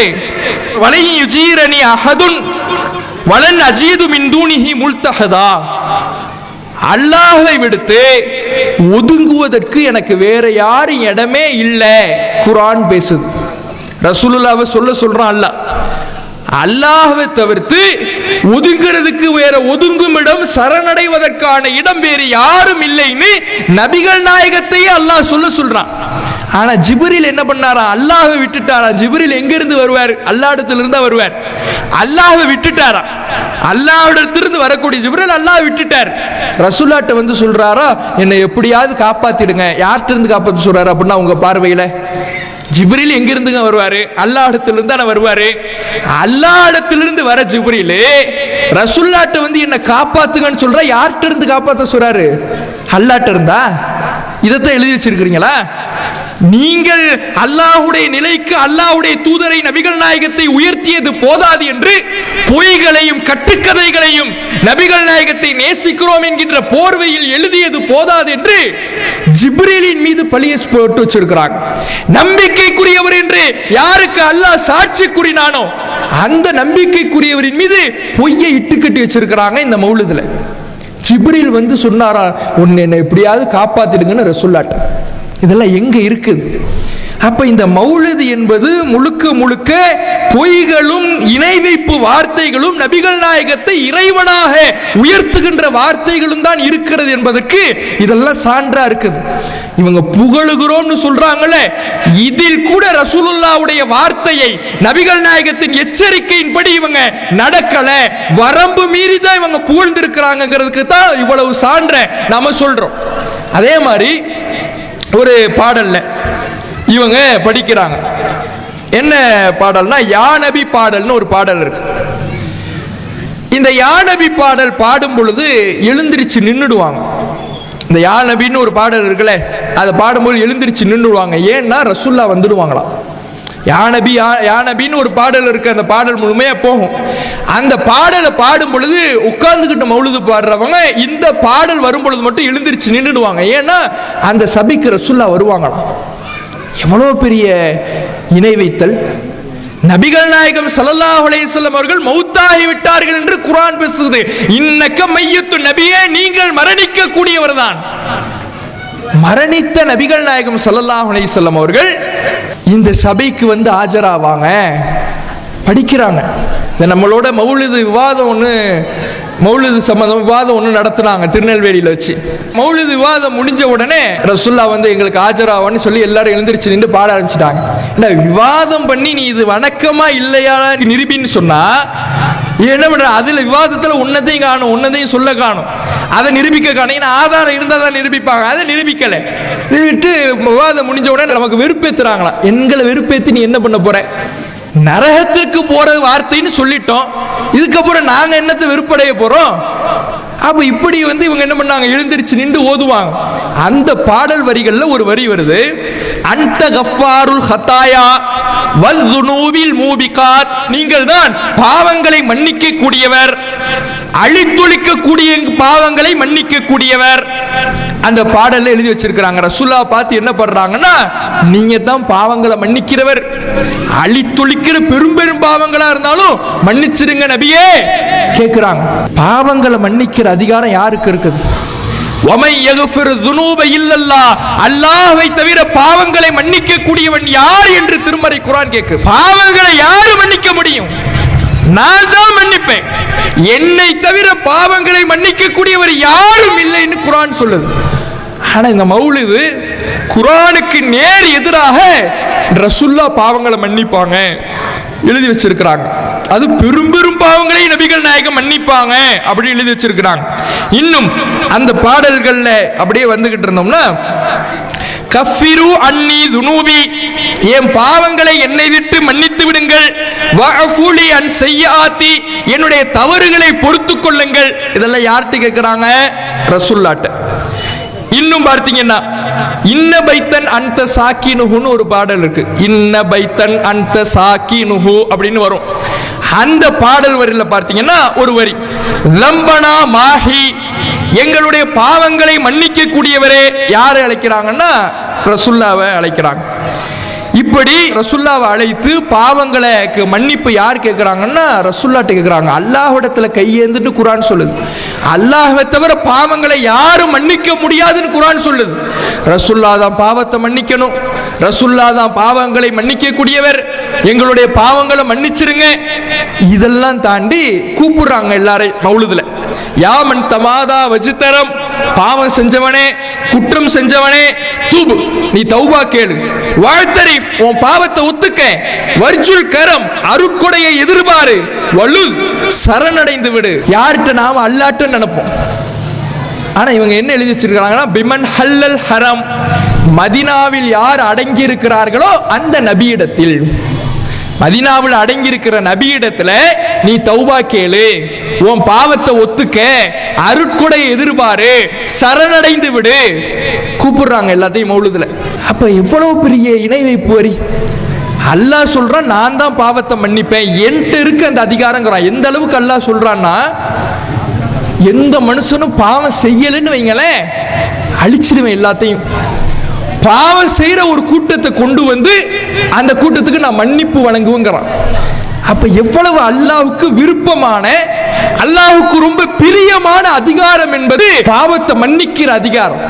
[SPEAKER 1] வலை யுஜீரனி அஹதுன் வலன் அஜீது மின் தூனிஹி முல்தஹதா, அல்லாஹ்வை விடுத்து ஒதுங்குவதற்கு எனக்கு வேற யாரும் இடமே இல்லை குர்ஆன் பேசுது. ரசூலுல்லாஹ்வை சொல்றான் அல்லாஹ். அல்லாஹ்வை தவிர்த்து ஒதுங்கிறதுக்கு வேற ஒதுங்கும் இடம், சரணடைவதற்கான இடம் வேறு யாரும் இல்லைன்னு நபிகள் நாயகத்தையே அல்லாஹ் சொல்றான். ஆனா ஜிப்ரீல் என்ன பண்ணாரா? அல்லாஹ்வை விட்டுட்டாரா? ஜிப்ரீல் எங்க இருந்து வருவார்? அல்லாஹ்விடத்துல இருந்தா வருவார். அல்லாஹ்வை விட்டுட்டாரா? அல்லாஹ்விடத்திலிருந்து வரக்கூடிய ஜிப்ரீல் அல்லாஹ் விட்டுட்டார். ரசூலுல்லாஹ்ட்ட வந்து சொல்றாரா, என்னை எப்படியாவது காப்பாத்திடுங்க. யார்கிட்ட இருந்து காப்பாத்த சொல்றாரு அப்படின்னா உங்க பார்வையில ஜிப்ரீல் எங்க இருந்துங்க வருவாரு? அல்லாஹ்விடத்திலிருந்து தானே வருவாரு. அல்லாஹ்விடத்திலிருந்து வர ஜிப்ரீல் ரசூலுல்லாஹ்ட்ட வந்து என்ன காப்பாத்துங்கன்னு சொல்றா. யார்கிட்ட இருந்து காப்பாத்த சொல்றாரு? அல்லாஹ்ட்ட இருந்தா? இதைத்தான் எழுதி வச்சிருக்கிறீங்களா? நீங்கள் அல்லாஹ்வுடைய நிலைக்கு அல்லாஹ்வுடைய தூதரை நபிகள் நாயகத்தை உயர்த்தியது போதாது என்று பொய்களையும் கட்டுக்கதைகளையும் நபிகள் நாயகத்தை நேசிக்கிறோம் என்கின்ற போர்வையில் எழுதியது போதாது என்று ஜிப்ரீலின் மீது பழியை போட்டு வச்சிருக்கிறாங்க. நம்பிக்கைக்குரியவர் என்று யாருக்கு அல்லாஹ் சாட்சி கூறினானோ அந்த நம்பிக்கைக்குரியவரின் மீது பொய்யை இட்டுக்கட்டி வச்சிருக்கிறாங்க. இந்த மௌலிதுல ஜிப்ரீல் வந்து சொன்னாரா, உன்னை என்ன எப்படியாவது காப்பாத்திடுங்கன்னு ரசூலுல்லாஹ். இதெல்லாம் எங்க இருக்குது? அப்ப இந்த மௌலிது என்பது முழுக்க முழுக்க பொய்களும் இணை வைப்பு வார்த்தைகளும் நபிகள் நாயகத்தை இறைவனாக உயர்த்துகின்ற வார்த்தைகளும் தான் இருக்கிறது என்பதற்கு இதெல்லாம் சான்றா இருக்குது. இவங்க புகழுகிறோம்னு சொல்றாங்களே, இதில் கூட ரசூலுல்லாஹ்வுடைய வார்த்தையை நபிகள் நாயகத்தின் எச்சரிக்கையின்படி இவங்க நடக்கல, வரம்பு மீறி தான் இவங்க புகழ்ந்திருக்கிறாங்கிறதுக்கு தான் இவ்வளவு சான்ற நாம சொல்றோம். அதே மாதிரி ஒரு பாடல்ல இவங்க படிக்கிறாங்க. என்ன பாடல்னா யா நபி பாடல்னு ஒரு பாடல் இருக்கு. இந்த யா நபி பாடல் பாடும் பொழுது எழுந்திருச்சு நின்னுடுவாங்க. இந்த யா நபின்னு ஒரு பாடல் இருக்குல்ல, அதை பாடும்போது எழுந்திருச்சு நின்னுடுவாங்க. ஏன்னா ரசூலுல்லாஹ் வந்துடுவாங்களாம். யா நபின்னு ஒரு பாடல் இருக்கு, அந்த பாடல் முழுமையா போகும். அந்த பாடலை பாடும் பொழுது உட்கார்ந்துகிட்ட மௌலிது பாடுறவங்க இந்த பாடல் வரும் பொழுது மட்டும் எழுந்திருச்சு நின்றுடுவாங்க. ஏன்னா அந்த சபைக்கு ரசூலுல்லாஹ் வருவாங்களாம். எவ்வளவு பெரிய இணை வைத்தல்! நபிகள் நாயகம் ஸல்லல்லாஹு அலைஹி வஸல்லம் அவர்கள் மௌத்தாகி விட்டார்கள் என்று குர்ஆன் பேசுகிறது. இன்னக மையத்து நபியே, நீங்கள் மரணிக்க கூடியவர்தான். மரணித்த நபிகள் நாயகம் ஸல்லல்லாஹு அலைஹி வஸல்லம் அவர்கள் இந்த சபைக்கு வந்து ஆஜராவாங்க, படிக்கிறாங்க. நம்மளோட மௌலிது விவாதம் ஒன்று, மௌலிது சம்பந்தம் விவாதம் ஒன்று நடத்துனாங்க திருநெல்வேலியில் வச்சு. மௌலிது விவாதம் முடிஞ்ச உடனே ரசூலுல்லாஹ் வந்து எங்களுக்கு ஆஜராவான்னு சொல்லி எல்லாரும் எழுந்திருச்சு நின்று பாட ஆரம்பிச்சிட்டாங்க. விவாதம் பண்ணி நீ இது வணக்கமா இல்லையா நிரூபின்னு சொன்னா என்ன பண்ற? அதுல விவாதத்துல உன்னதையும் காணும், உன்னதையும் சொல்ல காணும், அதை நிரூபிக்க காணும். ஆதாரம் இருந்தா தான் நிரூபிப்பாங்க, அதை நிரூபிக்கல. விட்டு விவாதம் முடிஞ்ச உடனே நமக்கு வெறுப்பேத்துறாங்களா. எங்களை வெறுப்பேத்தி நீ என்ன பண்ண போற? நரகத்துக்கு போற வார்த்தைன்னு சொல்லிட்டோம், இதுக்கப்புறம் நாங்க என்னத்தை வெறுப்படைய போறோம்? அப்ப இப்படி வந்து இவங்க என்ன பண்ணாங்க, எழுந்திருச்சு நின்று ஓதுவாங்க. அந்த பாடல் வரிகள்ல ஒரு வரி வருது, அன்த கஃபாருல் ஹதாயா வஸ்ஸுனூபில் மூபிகாத், நீங்கள் தான் பாவங்களை மன்னிக்க கூடியவர், அழித்தொழிக்க கூடிய பாவங்களை மன்னிக்க கூடியவர். அந்த பாடல்ல எழுதி வச்சிருக்காங்க. ரசூலுல்லாஹ் பார்த்து என்ன பண்றாங்கன்னா, நீங்க தான் பாவங்களை மன்னிக்கிறவர், அழித்தொழிக்கிற பெரும் பெரும் பாவங்களா இருந்தாலும் மன்னிச்சிடுங்க நபியே கேக்குறாங்க. பாவங்களை மன்னிக்கிற அதிகாரம் யாருக்கு இருக்குது? அல்லாஹ்வை தவிர பாவங்களை மன்னிக்க கூடியவன் யார் என்று திருமறை குர்ஆன் கேக்கு. பாவங்களை யாரு மன்னிக்க முடியும்? நான் தான் மன்னிப்பேன், என்னை தவிர பாவங்களை மன்னிக்க கூடியவர் யாரும் இல்லைன்னு குர்ஆன் சொல்லுது. ஆனா இந்த மௌலிது குர்ஆனுக்கு நேர் எதிராக ரசூலுல்லாஹ் பாவங்களை மன்னிப்பாங்க எழுதி வச்சிருக்கிறாங்க. அது பெரும் பெரும் பாவங்களை நபிகள் நாயகம் மன்னிப்பாங்க அப்படி எழுதி வச்சிருக்கிறாங்க. இன்னும் அந்த பாடல்கள்ல அப்படியே வந்துகிட்டு இருந்தோம்னா, கஃபிரு அன்னி துனூபி, என் பாவங்களை என்னை விட்டு மன்னித்து விடுங்கள், வஅஃபுலி அன் ஸய்யாத்தி, என்னுடைய தவறுகளை பொறுத்துக் கொள்ளுங்கள். இதெல்லாம் யார்கிட்ட கேட்கிறாங்க? ரசூலுல்லாஹ்ட்ட. இன்னும் பார்த்தீங்கன்னா இன்ன பைத்தன் அந்த சாக்கினுஹுன்னு ஒரு பாடல் இருக்கு. இன்ன பைத்தன் அந்த சாக்கினுஹு அப்படின்னு வரும். அந்த பாடல் வரியில பார்த்தீங்கன்னா ஒரு வரி, லம்பனா மாஹி, எங்களுடைய பாவங்களை மன்னிக்க கூடியவரே. யாரை அழைக்கிறாங்கன்னா ரசூலுல்லாஹ்வை அழைக்கிறாங்க. இப்படி ரசூலுல்லாஹ்வை அழைத்து பாவங்களுக்கு மன்னிப்பு யார் கேட்கிறாங்கன்னா ரசூலுல்லாஹ்ட்ட கேட்கிறாங்க. அல்லாஹ்விடத்துல கையேந்துட்டு குர்ஆன் சொல்லுது. அல்லாஹ்வை தவிர பாவங்களை யாரும் மன்னிக்க முடியாதுன்னு குர்ஆன் சொல்லுது. ரசூலுல்லாஹ் தான் பாவத்தை மன்னிக்கணும், ரசூலுல்லாஹ் தான் பாவங்களை மன்னிக்க கூடியவர், எங்களுடைய பாவங்களை மன்னிச்சிருங்க. இதெல்லாம் தாண்டி கூப்பிடுறாங்க எல்லாரையும் மௌலிதுல. யாமன் தமாதா வஜ்தரம், பாவம் செஞ்சவனே, குற்றம் செஞ்சவனே, தூபு, நீ தௌபா கேளு, வாழ்த்தரிஃப், உன் பாவத்தை ஒத்துக்க, வர்ஜுல் கரம், அருட்கொடையை எதிர்பாரு, வலுல், சரணடைந்து விடு. யார்கிட்ட? நாம அல்லாஹ்ட்ட நினைப்போம். ஆனா இவங்க என்ன எழுதி வச்சிருக்காங்கன்னா, பிமன் ஹல்லல் ஹரம், மதீனாவில் யார் அடங்கி இருக்கிறார்களோ அந்த நபியிடத்தில், மதீனாவில் அடங்கி இருக்கிற நபியிடத்துல நீ தௌபா கேளு, உன் பாவத்தை ஒத்துக்க, அருட்கொடையை எதிர்பாரு, சரணடைந்து விடு. கூப்பிடுறாங்க எல்லாத்தையும் மௌலிதுல. அப்ப எவ்வளவு பெரிய இணை வைப்பு வரி. அல்லாஹ் சொல்றான் நான் தான் பாவத்தை மன்னிப்பேன், என்கிட்ட இருக்கு அந்த அதிகாரங்கிறான். எந்த அளவுக்கு அல்லாஹ் சொல்றான்னா, எந்த மனுஷனும் பாவம் செய்யலன்னு வைங்களேன், அழிச்சிடுவேன் எல்லாத்தையும். பாவம் செய்யற ஒரு கூட்டத்தை கொண்டு வந்து அந்த கூட்டத்துக்கு நான் மன்னிப்பு வழங்குவேங்கிறான். அப்ப எவ்வளவு அல்லாஹ்வுக்கு விருப்பமான, அல்லாஹ்வுக்கு ரொம்ப பிரியமான அதிகாரம் என்பது பாவத்தை மன்னிக்கிற அதிகாரம்.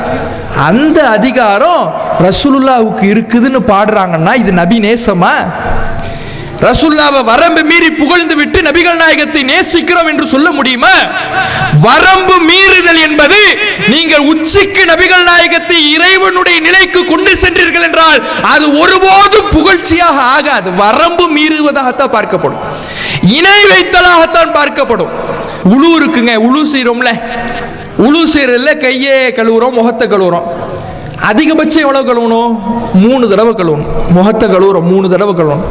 [SPEAKER 1] அந்த அதிகாரம் ரசூலுல்லாஹ்வுக்கு இருக்குதுன்னு பாடுறாங்கன்னா இது நபி நேசமா? ரசூலுல்லாஹ்வை வரம்பு மீறி புகழ்ந்து விட்டு நபிகள் நாயகத்தை நேசிக்கிறோம் என்று சொல்ல முடியுமா? வரம்பு மீறுதல் என்பது, நீங்கள் உச்சிக்கு நபிகள் நாயகத்தை இறைவனுடைய நிலைக்கு கொண்டு சென்றீர்கள் என்றால் அது ஒருபோதும் புகழ்ச்சியாக ஆகாது. வரம்பு மீறுவதாகத்தான் பார்க்கப்படும், இணை வைத்தலாகத்தான் பார்க்கப்படும். உழு இருக்குங்க, உழு செய்யறோம்ல, உழு செய்யறதுல கையே கழுவுறோம், முகத்தை கழுவுறோம். அதிகபட்சம் எவ்வளவு கழுவணும்? 3 தடவை கழுவணும். முகத்தை கழுவுறோம் 3 தடவை கழுவணும்.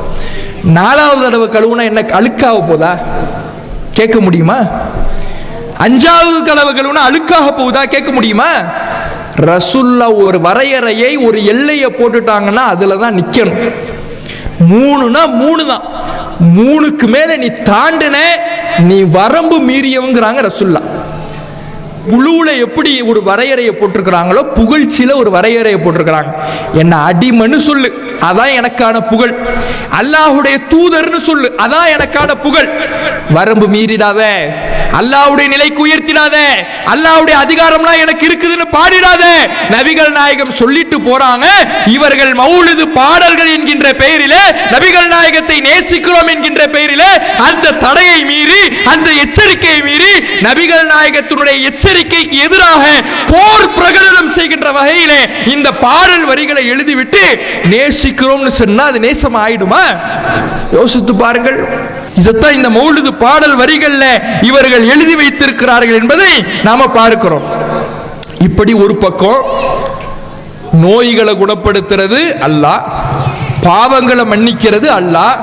[SPEAKER 1] 4வது தடவை கழுவுனா என்ன அழுக்காக போதா? கேட்க முடியுமா? 5வது தடவை கழுவுனா அழுக்காக போகுதா? கேட்க முடியுமா? ரசூல்லா ஒரு வரையறையை, ஒரு எல்லையை போட்டுட்டாங்கன்னா அதுல தான் நிக்கணும். 3னா 3 தான். 3க்கு மேல நீ தாண்டின, நீ வரம்பு மீறியவங்கிறாங்க ரசூல்லா. புழுவுல எப்படி ஒரு வரையறையை போட்டிருக்கிறாங்களோ, புகழ்ச்சியில ஒரு வரையறையை போட்டிருக்கிறாங்க. என்ன அடிமன்னு சொல்லு, அதான் எனக்கான புகழ். அல்லாஹ்வுடைய தூதர்னு சொல்லு, அதான் எனக்கான புகழ். வரம்பு மீறிடாத, அல்லாஹ்வுடைய நிலைக்கு உயர்த்திடாத, அல்லாஹ்வுடைய அதிகாரம்லாம் எனக்கு இருக்குதுன்னு பாடிடாத. நபிகள் நாயகம் சொல்லிட்டு போறாங்க, இவர்கள் மௌலிது பாடல்கள் என்கின்ற பெயரிலே, நபிகள் நாயகத்தை நேசிக்கிறோம் என்கின்ற பெயரிலே அந்த தடையை மீறி, அந்த எச்சரிக்கையை மீறி, நபிகள் நாயகத்தினுடைய எச்சரிக்கைக்கு எதிராக போர் பிரகடனம் செய்கின்ற வகையிலே இந்த பாடல் வரிகளை எழுதிவிட்டு நேசிக்கிறோம்னு சொன்னா அது நேசம் ஆயிடுமா? யோசித்து பாருங்கள். இதைத்தான் இந்த மௌலிது பாடல் வரிகள்ல இவர்கள் எழுதி வைத்திருக்கிறார்கள் என்பதை நாம பார்க்கிறோம். இப்படி ஒரு பக்கம் நோய்களை குணப்படுத்துறது அல்லாஹ், பாவங்களை மன்னிக்கிறது அல்லாஹ்,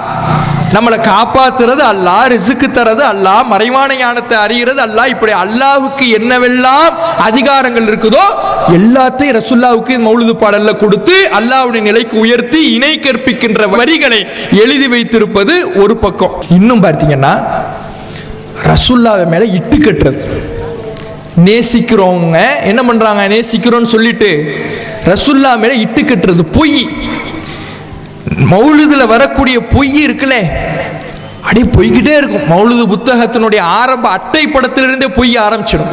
[SPEAKER 1] நம்மளை காப்பாத்துறது அல்லாஹ், ரிஸ்க் தரது அல்லாஹ், மறைவான ஞானத்தை அறிகிறது அல்லாஹ். இப்படி அல்லாஹ்வுக்கு என்னவெல்லாம் அதிகாரங்கள் இருக்குதோ எல்லாத்தையும் ரசூலுல்லாஹ்வுக்கு மௌலிது பாடல்ல கொடுத்து அல்லாஹ்வுடைய நிலைக்கு உயர்த்தி இணை கற்பிக்கின்ற வரிகளை எழுதி வைத்திருப்பது ஒரு பக்கம். இன்னும் பார்த்தீங்கன்னா ரசூலுல்லாஹ் மேல இட்டு கட்டுறது. நேசிக்கிறவங்க என்ன பண்றாங்க? நேசிக்கிறோம்னு சொல்லிட்டு ரசூலுல்லாஹ் மேல இட்டு கட்டுறது பொய். மௌலிதுல வரக்கூடிய பொய் இருக்குல்ல, அடி பொய்கிட்டே இருக்கும். மௌலிது புத்தகத்தினுடைய ஆரம்ப அட்டை படத்திலிருந்தே பொய் ஆரம்பிச்சிடும்.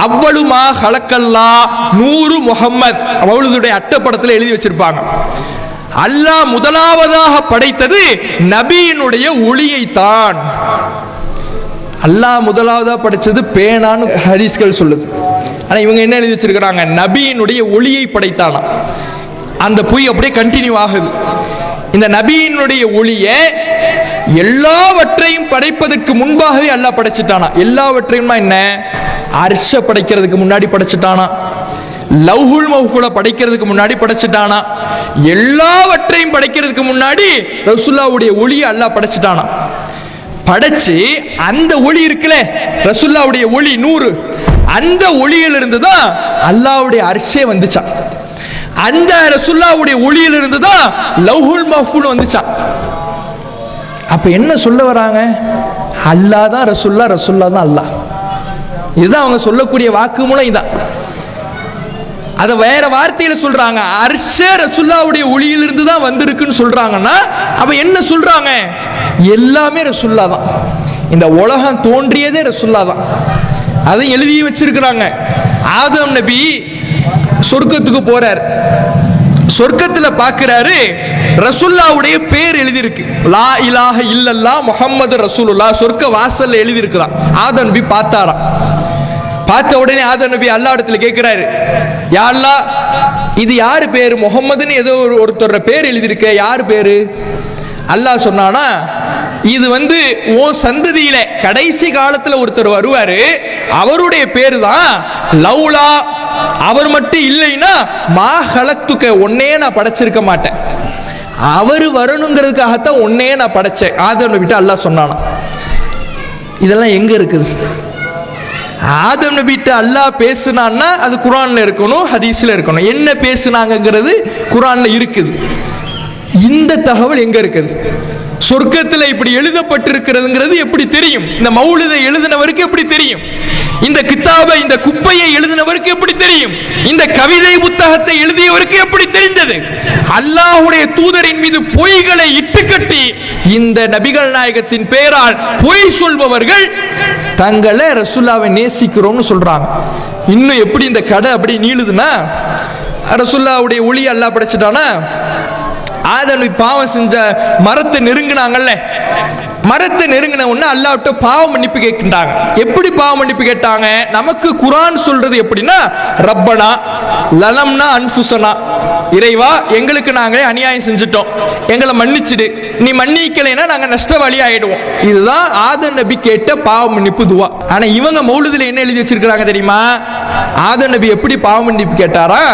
[SPEAKER 1] அவ்வளுமா ஹலக்கல்லா நூறு முஹம்மத் மௌலிதுடைய அட்டை படத்தில் எழுதி வச்சிருப்பாங்க. அல்லாஹ் முதலாவதாக படைத்தது நபியினுடைய ஒளியை தான். அல்லாஹ் முதலாவதாக படைச்சது பேனான்னு ஹதீஸ்கள் சொல்லுது. ஆனா இவங்க என்ன எழுதி வச்சிருக்கிறாங்க? நபியினுடைய ஒளியை படைத்தானா. அந்த பொய் அப்படியே கண்டினியூ ஆகுது. இந்த நபியினுடைய ஒளியை எல்லாவற்றையும் படைப்பதற்கு முன்பாகவே அல்லாஹ் படைச்சிட்டானா. எல்லாவற்றையும் என்ன? அர்ஷ படைக்கிறதுக்கு முன்னாடி படைச்சிட்டானா, லவ்ஹுல் மஹ்ஃபூல படைக்கிறதுக்கு முன்னாடி படைச்சிட்டானா, எல்லாவற்றையும் படைக்கிறதுக்கு முன்னாடி ரசூலுல்லாஹ்வுடைய ஒளியை அல்லாஹ் படைச்சிட்டானா. படைச்சு அந்த ஒளி இருக்குல்ல, ரசூலுல்லாஹ்வுடைய ஒளி நூறு, அந்த ஒளியிலிருந்து தான் அல்லாஹ்வுடைய அர்ஷே வந்துச்சான். அந்த ரசூலுல்லாஹ்வுடைய ஒளியிலிருந்து தான் லவ்ஹுல் மஹ்ஃபூல் வந்துச்சான். அப்ப என்ன சொல்ல வராங்க? அல்லாஹ் தான் ரசூலுல்லாஹ், ரசூலுல்லாஹ் தான் அல்லாஹ். இதுதான் அவங்க சொல்லக்கூடிய வாக்குமூலம். இதான் அத வேற வார்த்தையில சொல்றாங்க. அர்ஷே ரசூலுல்லாஹ்வுடைய ஒளியிலிருந்து தான் வந்திருக்குன்னு சொல்றாங்கன்னா அப்ப என்ன சொல்றாங்க? எல்லாமே ரசூலுல்லாஹ் தான். இந்த உலகம் தோன்றியதே ரசூலுல்லாஹ் தான். அதை எழுதி வச்சிருக்கிறாங்க. ஆதம் நபி சொர்க்கத்துக்கு போறார். சொர்க்கத்துல பார்க்கிறாரு, ரசூலுல்லாஹ்வுடைய பேர் எழுதி இருக்கு. லா இலாஹ இல்லல்லாஹ் முஹம்மது ரசூலுல்லாஹ் சொர்க்க வாசல்ல எழுதி இருக்கிறான். ஆதம் நபி பார்த்தாராம். பார்த்த உடனே ஆதம் நபி அல்லாஹ் இடத்துல கேட்கிறாரு, யா அல்லாஹ், இது யாரு பேரு? முஹம்மதுன்னு ஏதோ ஒருத்தர் பேர் எழுதி இருக்க, யாரு பேரு? அல்லாஹ் சொன்னானா, இது உன் சந்ததியில கடைசி காலத்துல ஒருத்தர் வருவாரு, அவருடைய பேரு தான் லவ்லா. அவர் மட்டும் இல்லைன்னா மா ஹலக்துக, ஒன்னே நான் படைச்சிருக்க மாட்டேன். அவர் வரணுங்கிறதுக்காகத்தான் ஒன்னே நான் படைச்சேன். ஆதம் நபிட்ட அல்லாஹ் சொன்னானா. இதெல்லாம் எங்க இருக்குது? ஆதம் நபிட்ட அல்லாஹ் பேசுனான்னா அது குர்ஆன்ல இருக்கணும், ஹதீஸ்ல இருக்கணும். என்ன பேசுனாங்கிறது குர்ஆன்ல இருக்குது. இந்த தகவல் எங்க இருக்குது? சொர்க்கத்தில் இப்படி எழுதப்பட்டிருக்கிறதுங்கிறது எப்படி தெரியும்? இந்த மௌலிதை எழுதினவருக்கு எப்படி தெரியும்? இந்த கித்தாபை, இந்த குப்பையை எழுதினவருக்கு எப்படி தெரியும்? இந்த கவிதை புத்தகத்தை எழுதியவருக்கு எப்படி தெரிந்தது? அல்லாஹ்வுடைய தூதரின் மீது பொய்களை இட்டுக்கட்டி இந்த நபிகள் நாயகத்தின் பெயரால் பொய் சொல்பவர்கள் தங்களை ரசூலுல்லாவை நேசிக்கிறோம்னு சொல்றாங்க. இன்னும் எப்படி இந்த கடை அப்படி நீளுதுன்னா, ரசூலுல்லாவுடைய ஒளி அல்லாஹ் படைச்சிட்டானா, ஆதம் பாவம் செஞ்ச மரத்தை நெருங்கினாங்கல்ல, மரத்தை நெருங்கின உடனே அல்லாஹ்விட்ட பாவ மன்னிப்பு கேட்கின்றாங்க. எப்படி பாவ மன்னிப்பு கேட்டாங்க? நமக்கு குர்ஆன் சொல்றது எப்படின்னா, ரப்பனா லலம்னா அன்ஃபுஸனா, இறைவா எங்களுக்கு நாங்க அநியாயம் செஞ்சிட்டோம், எங்களை மன்னிச்சிடு, நீ மன்னிக்கலைன்னா நாங்க நஷ்டவாளி ஆயிடுவோம். இதுதான் ஆதம் நபி கேட்ட பாவ மன்னிப்பு துவா. ஆனா இவங்க மௌலிதுல என்ன எழுதி வச்சிருக்காங்க தெரியுமா? ஆதம் நபி எப்படி பாவ மன்னிப்பு கேட்டாரா?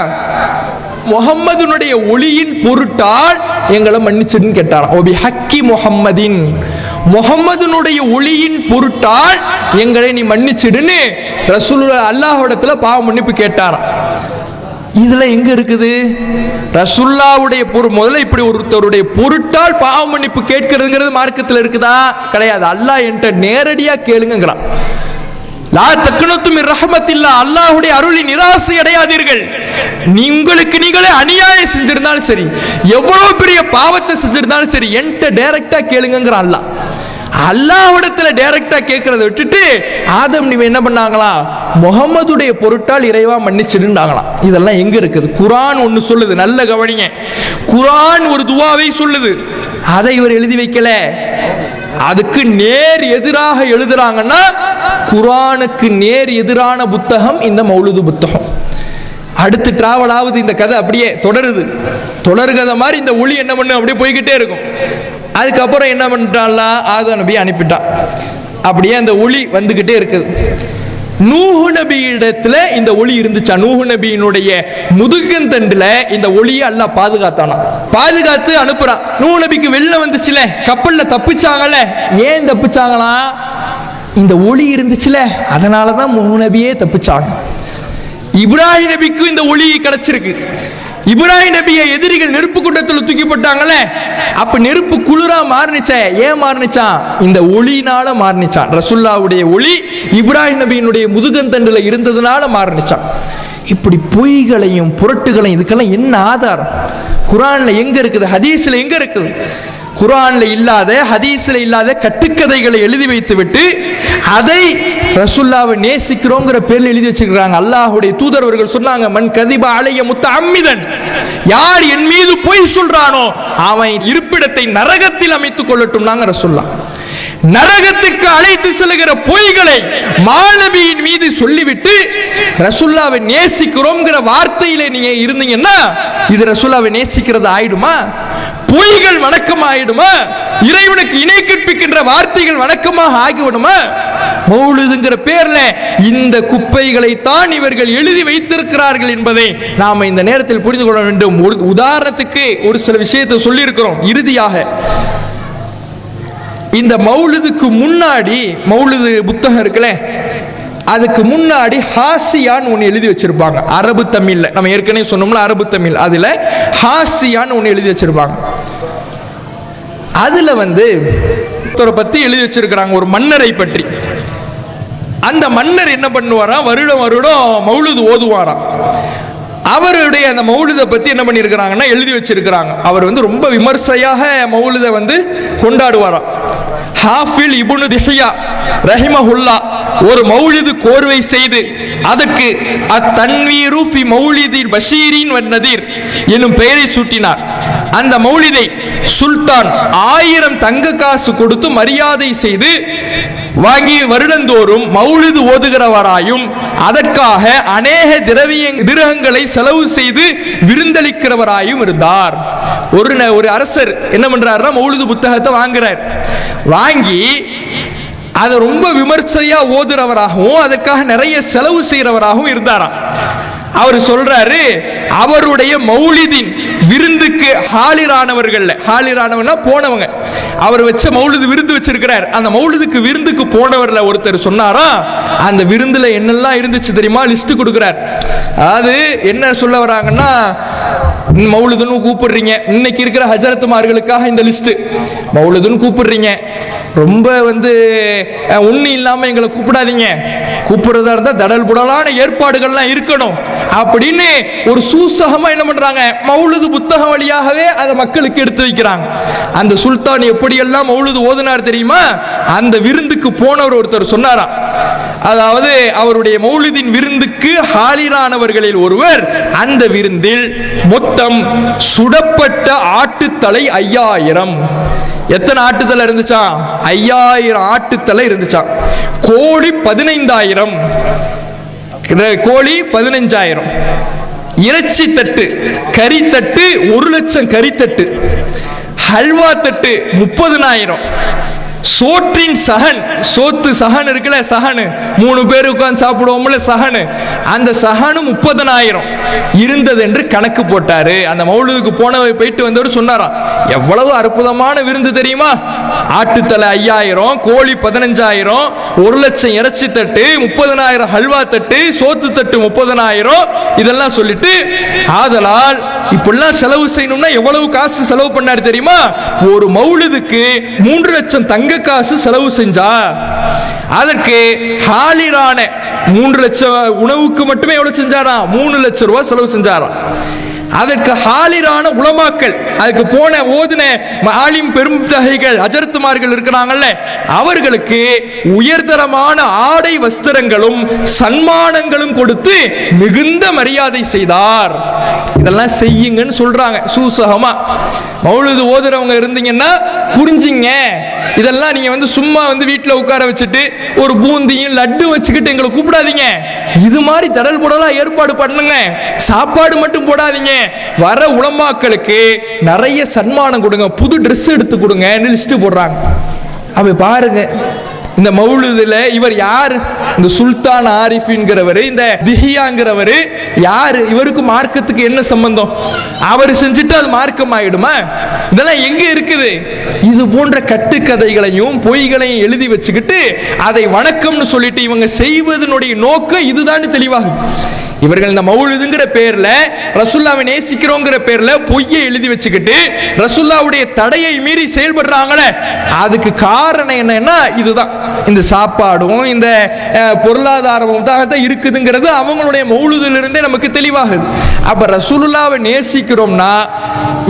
[SPEAKER 1] முஹம்மதுனுடைய ஒளியின் பொருட்டால் எங்களை மன்னிச்சிடுன்னு கேட்டாராம். ஓபி ஹக்கி முஹம்மதின், முஹம்மதுனுடைய ஒளியின் பொருட்டால் எங்களை நீ மன்னிச்சிடுன்னு ரசூலுல்லாஹ் அல்லாஹ்விடத்துல பாவ மன்னிப்பு கேட்டாராம். இதுல எங்க இருக்குது ரசூலுல்லாஹ்வுடைய முதல்ல இப்படி ஒருத்தருடைய பொருட்டால் பாவ மன்னிப்பு கேட்கிறதுங்கிறது மார்க்கத்தில் இருக்குதா? கிடையாது. அல்லாஹ் என்கிட்ட நேரடியா கேளுங்கிறான். லா தக்னது மின் ரஹ்மத்தில்லாஹ், அல்லாஹ்வுடைய அருளில் நிராசை அடையாதீர்கள். உங்களுக்கு நீங்களே அநியாயம் செஞ்சிருந்தாலும் சரி, எவ்வளவு பெரிய பாவத்தை செஞ்சிருந்தாலும் சரி, என்கிட்ட டைரக்டா கேளுங்கிற அல்லாஹ். அல்லாஹ்விடத்துல டைரக்டா கேட்கறத விட்டுட்டு ஆதம் நபி என்ன பண்ணாங்களா? முஹம்மதுடைய பொருட்டால் இறைவா மன்னிச்சிடுனாங்களாம். இதெல்லாம் எங்க இருக்குது? குர்ஆன் ஒன்னு சொல்லுது, நல்ல கவனிங்க. குர்ஆன் ஒரு துவாவை சொல்லுது, அதை இவர் எழுதி வைக்கல. அதுக்கு நேர் எதிராக எழுதுறாங்கன்னா, குர்ஆனுக்கு நேர் எதிரான புத்தகம் இந்த மௌலிது புத்தகம். அடுத்து டிராவல் ஆகுது, இந்த கதை அப்படியே தொடருது. தொடர்கதை மாதிரி இந்த ஒளி என்ன பண்ணு அப்படியே போய்கிட்டே இருக்கும். அதுக்கப்புறம் என்ன பண்ணிட்டான்ல, ஆதம் நபி அனுப்பிட்டான். அப்படியே அந்த ஒளி வந்துகிட்டே இருக்குது. நூஹு நபி இடத்துல இந்த ஒளி இருந்துச்சா? நூஹு நபியினுடைய முதுகந்தண்டுல இந்த ஒளியை அல்லாஹ் பாதுகாத்தானா, பாதுகாத்து அனுப்புறான். நூஹு நபிக்கு வெள்ளம் வந்துச்சுல, கப்பல்ல தப்பிச்சாங்கல்ல. ஏன் தப்பிச்சாங்களா? இந்த ஒளி இருந்துச்சுல, அதனாலதான் நூஹு நபியே தப்பிச்சாங்க. இப்ராஹிம் நபிக்கு இந்த ஒளி கிடைச்சிருக்கு. இப்ராஹிம் நபியை எதிரிகள் நெருப்பு குண்டத்தில் தூக்கி போட்டாங்கல்ல, அப்ப நெருப்பு குளிரா மாறுனுச்சே. ஏன் மாறுனுச்சான்? இந்த ஒளினால மாறுனுச்சான். ரசூலுல்லாஹ்வுடைய ஒளி இப்ராஹிம் நபியினுடைய முதுகந்தண்டுல இருந்ததுனால மாறுனுச்சான். இப்படி பொய்களையும் புரட்டுகளையும் இதுக்கெல்லாம் என்ன ஆதாரம்? குர்ஆன்ல எங்க இருக்குது? ஹதீஸ்ல எங்க இருக்குது? குர்ஆன்ல இல்லாத, ஹதீஸ்ல இல்லாத கட்டுக்கதைகளை எழுதி வைத்து விட்டு அதை ரசூலுல்லாஹ்வை நேசிக்கிறோங்கிற பேர்ல எழுதி வச்சிருக்காங்க. அல்லாஹ்வுடைய தூதர் அவர்கள் சொன்னாங்க, மன் கதிப அலைய முத்தஅம்மிதன், யார் என் மீது பொய் சொல்றானோ அவன் இருப்பிடத்தை நரகத்தில் அமைத்துக் கொள்ளட்டும் நாங்க ரசூலுல்லாஹ். நரகத்துக்கு அழைத்து செல்கிற பொய்களை மாநபியின் மீது சொல்லிவிட்டு ரசூலுல்லாஹ்வை நேசிக்கிறோம்ங்கிற வார்த்தையில நீங்க இருந்தீங்கன்னா இது ரசூலுல்லாஹ்வை நேசிக்கிறது ஆயிடுமா? பொய்கள் வணக்கம் ஆயிடுமா? இறைவனுக்கு இணை கற்பிக்கின்ற வார்த்தைகள் வணக்கமாக ஆகிவிடுமா? மௌலிதுங்கிற பேர்ல இந்த குப்பைகளை தான் இவர்கள் எழுதி வைத்திருக்கிறார்கள் என்பதை நாம இந்த நேரத்தில் புரிந்து கொள்ள வேண்டும். ஒரு உதாரணத்துக்கு ஒரு சில விஷயத்தை சொல்லி இருக்கிறோம். இறுதியாக இந்த மௌலிதுக்கு முன்னாடி, மௌலிது புத்தகம் இருக்குல்ல, அதுக்கு முன்னாடி ஹாசியான்னு ஒன்று எழுதி வச்சிருப்பாங்க அரபு தமிழ்ல. நம்ம ஏற்கனவே சொன்னோம்ல அரபு தமிழ், அதுல ஹாசியான்னு ஒன்று எழுதி வச்சிருப்பாங்க. அதுல பத்தி எழுதி வச்சிருக்கிறாங்க, ஒரு மன்னரை பற்றி. அந்த மன்னர் என்ன பண்ணுவாராம், வருடம் வருடம் மௌலிது ஓதுவாராம். அவருடைய அந்த மௌலிதை பத்தி என்ன பண்ணியிருக்கிறாங்கன்னா எழுதி வச்சிருக்கிறாங்க. அவர் ரொம்ப விமர்சையாக மௌலிதை கொண்டாடுவாராம். ஹாஃபில் இப்னு திஹ்யா ரஹிமஹுல்லா ஒரு மௌலிது கோர்வை செய்து அதற்கு அத்தன்வீரு ஃபி மௌலிதில் பஷீரின் வன்னதீர் என்னும் பெயரை சூட்டினார். அந்த மௌலிதை சுல்தான் 1000 தங்க காசு கொடுத்து மரியாதை செய்து வாங்கி வருடந்தோறும் மௌலிது ஓதுகிறவராயும் அதற்காக அநேக திரகங்களை செலவு செய்து விருந்தளிக்கிறவராயும் இருந்தார். ஒரு அரசர் என்ன பண்றாருன்னா மௌலிது புத்தகத்தை வாங்குறார். வாங்கி அதை ரொம்ப விமர்சையா ஓதுறவராகவும் அதற்காக நிறைய செலவு செய்யறவராகவும் இருந்தாராம். அவர் சொல்றாரு, அவருடைய மௌலிதின் விருந்து விருந்துக்கு ஹாலிரானவர்கள், ஹாலிரானவர்னா போனவங்க, அவர் வச்ச மௌலிது விருந்து வச்சிருக்கிறார், அந்த மௌலிதுக்கு விருந்துக்கு போனவர்ல ஒருத்தர் சொன்னாரா, அந்த விருந்துல என்னெல்லாம் இருந்துச்சு தெரியுமா, லிஸ்ட் கொடுக்கிறார். அதாவது என்ன சொல்ல வராங்கன்னா, மௌலிதுன்னு கூப்பிடுறீங்க, இன்னைக்கு இருக்கிற ஹஜரத்துமார்களுக்காக இந்த லிஸ்ட், மௌலிதுன்னு கூப்பிடுறீங்க, ரொம்ப ஒண்ணு இல்லாம எங்களை கூப்பிடாதீங்க, கூப்பிடுறதா இருந்தா தடல் புடலான ஏற்பாடுகள்லாம் இருக்கணும் அப்படின்னு ஒரு சூசகமா என்ன பண்றாங்க, மௌலிது புத்தகம் வழியாகவே அதை மக்களுக்கு எடுத்து வைக்கிறாங்க. அந்த சுல்தான் எப்படியெல்லாம் மௌலிது ஓதுனார் தெரியுமா, அந்த விருந்துக்கு போனவர் ஒருத்தர் சொன்னாராம், அதாவது அவருடைய மௌலிதின் விருந்துக்கு ஹாலிரானவர்களில் ஒருவர், அந்த விருந்தில் மொத்தம் சுடப்பட்ட ஆட்டுத்தலை 5000. எத்தனை ஆட்டுத்தலை இருந்துச்சா, 5000 ஆட்டுத்தலை இருந்துச்சாம். கோழி 15000, கோழி 15000, இறைச்சி தட்டு, கறி தட்டு 1,00,000 கறி தட்டு, ஹல்வா தட்டு 30,000, சோற்றின் சகன், சோத்து சகன் இருக்குல்ல, சகனு 3 பேர் உட்கார்ந்து சாப்பிடுவோம்ல சகனு, அந்த சகனு 30,000 இருந்தது என்று கணக்கு போட்டாரு. அந்த மௌலிதுக்கு போயிட்டு வந்தவர் சொன்னாராம், எவ்வளவு அற்புதமான விருந்து தெரியுமா, ஆட்டுத்தலை 5000, கோழி 15000, 1,00,000 இறைச்சி தட்டு, 30,000 ஹல்வா தட்டு, சோத்து தட்டு 30,000, இதெல்லாம் சொல்லிட்டு, ஆதலால் இப்பெல்லாம் செலவு செய்யணும்னா எவ்வளவு காசு செலவு பண்ணார் தெரியுமா, ஒரு மௌலிதுக்கு 3,00,000 தங்க காசு செலவு செஞ்சா, அதற்கு ஹாலிரான 3,00,000 உணவுக்கு மட்டுமே எவ்வளவு செஞ்சாராம், 3,00,000 ரூபாய் செலவு செஞ்சாராம். அதற்கு ஹாலிரான உலமாக்கள், அதுக்கு போன ஓதுன ஆலிம் பெருந்தகைகள் ஹஜரத்துமார்கள் இருக்கிறாங்கல்ல, அவர்களுக்கு உயர்தரமான ஆடை வஸ்திரங்களும் சன்மானங்களும் கொடுத்து மிகுந்த மரியாதை செய்தார். இதெல்லாம் செய்யுங்கன்னு சொல்றாங்க சூசகமா. மௌலிது ஓதுறவங்க இருந்தீங்கன்னா புரிஞ்சிங்க, இதெல்லாம் நீங்க சும்மா வீட்டில் உட்கார வச்சுட்டு ஒரு பூந்தியும் லட்டு வச்சுக்கிட்டு எங்களை கூப்பிடாதீங்க, இது மாதிரி தடல் புடலா ஏற்பாடு பண்ணுங்க, சாப்பாடு மட்டும் போடாதீங்க, வர உலமாக்களுக்கு நிறைய சன்மானம் கொடுங்க, புது ட்ரெஸ் எடுத்து கொடுங்க லிஸ்ட் போடுறாங்க. அப்ப பாருங்க, இந்த மௌலிதுல இவர் யார், இந்த சுல்தான் ஆரிஃப்ங்கிறவர், இந்த திஹியாங்கிறவர் யாரு, இவருக்கு மார்க்கத்துக்கு என்ன சம்பந்தம், அவர் செஞ்சுட்டு அது மார்க்கம் ஆயிடுமா, இதெல்லாம் எங்க இருக்குது. இது போன்ற கட்டுக்கதைகளையும் பொய்களையும் எழுதி வச்சுக்கிட்டு அதை வணக்கம்னு சொல்லிட்டு இவங்க செய்வதனுடைய நோக்கம் இதுதான் தெளிவாகுது. இவர்கள் இந்த மௌலிதுங்கிற பேர்ல, ரசூலுல்லாவை நேசிக்கிறோங்கிற பேர்ல பொய்யை எழுதி வச்சுக்கிட்டு ரசூலுல்லாவுடைய தடையை மீறி செயல்படுறாங்களே, அதுக்கு காரணம் என்னன்னா இதுதான், இந்த சாப்பாடும் இந்த பொருளாதாரமும் தான் இருக்குதுங்கிறது அவங்களுடைய மௌலிதிலிருந்தே நமக்கு தெளிவாகுது. அப்ப ரசூலுல்லாவை நேசிக்கிறோம்னா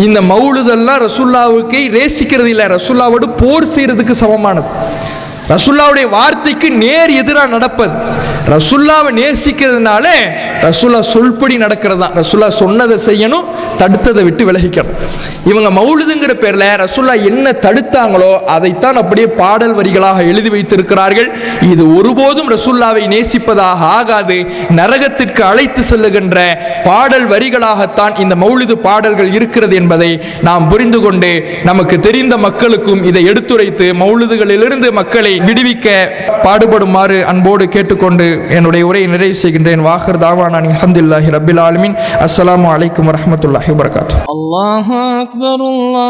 [SPEAKER 1] இந்த மௌலிதெல்லாம் ரசூலுல்லாவுக்கு நேசிக்கிறது இல்லை, ரசூலுல்லாவோடு போர் செய்யறதுக்கு சமமானது, ரசூலுல்லாவுடைய வார்த்தைக்கு நேர் எதிராக நடப்பது. ரசூலுல்லாவை நேசிக்கிறதுனால ரசூலுல்லா சொல்படி நடக்கிறது தான், ரசூலுல்லா சொன்னதை செய்யணும், தடுத்ததை விட்டு விலகிக்கணும். இவங்க மௌலிதுங்கிற பேர்ல ரசூலுல்லா என்ன தடுத்தாங்களோ அதைத்தான் அப்படியே பாடல் வரிகளாக எழுதி வைத்திருக்கிறார்கள். இது ஒருபோதும் ரசூலுல்லாவை நேசிப்பதாக ஆகாது, நரகத்திற்கு அழைத்து செல்லுகின்ற பாடல் வரிகளாகத்தான் இந்த மௌலிது பாடல்கள் இருக்கிறது என்பதை நாம் புரிந்து கொண்டு நமக்கு தெரிந்த மக்களுக்கும் இதை எடுத்துரைத்து மௌலிதுகளிலிருந்து மக்களை விடுவிக்க பாடுபடுமாறு அன்போடு கேட்டுக்கொண்டு என்னுடைய உரையை நிறைவு செய்கின்றேன். வாஹிர் தாவானா அல்ஹம்துலில்லாஹி ரப்பில் ஆலமீன். அஸ்ஸலாமு அலைக்கும் வரஹ்மத்துல்லாஹி வபரகாத்துஹு.
[SPEAKER 2] அல்லாஹு அக்பர், அல்லாஹு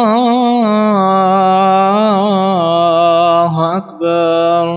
[SPEAKER 2] அக்பர்.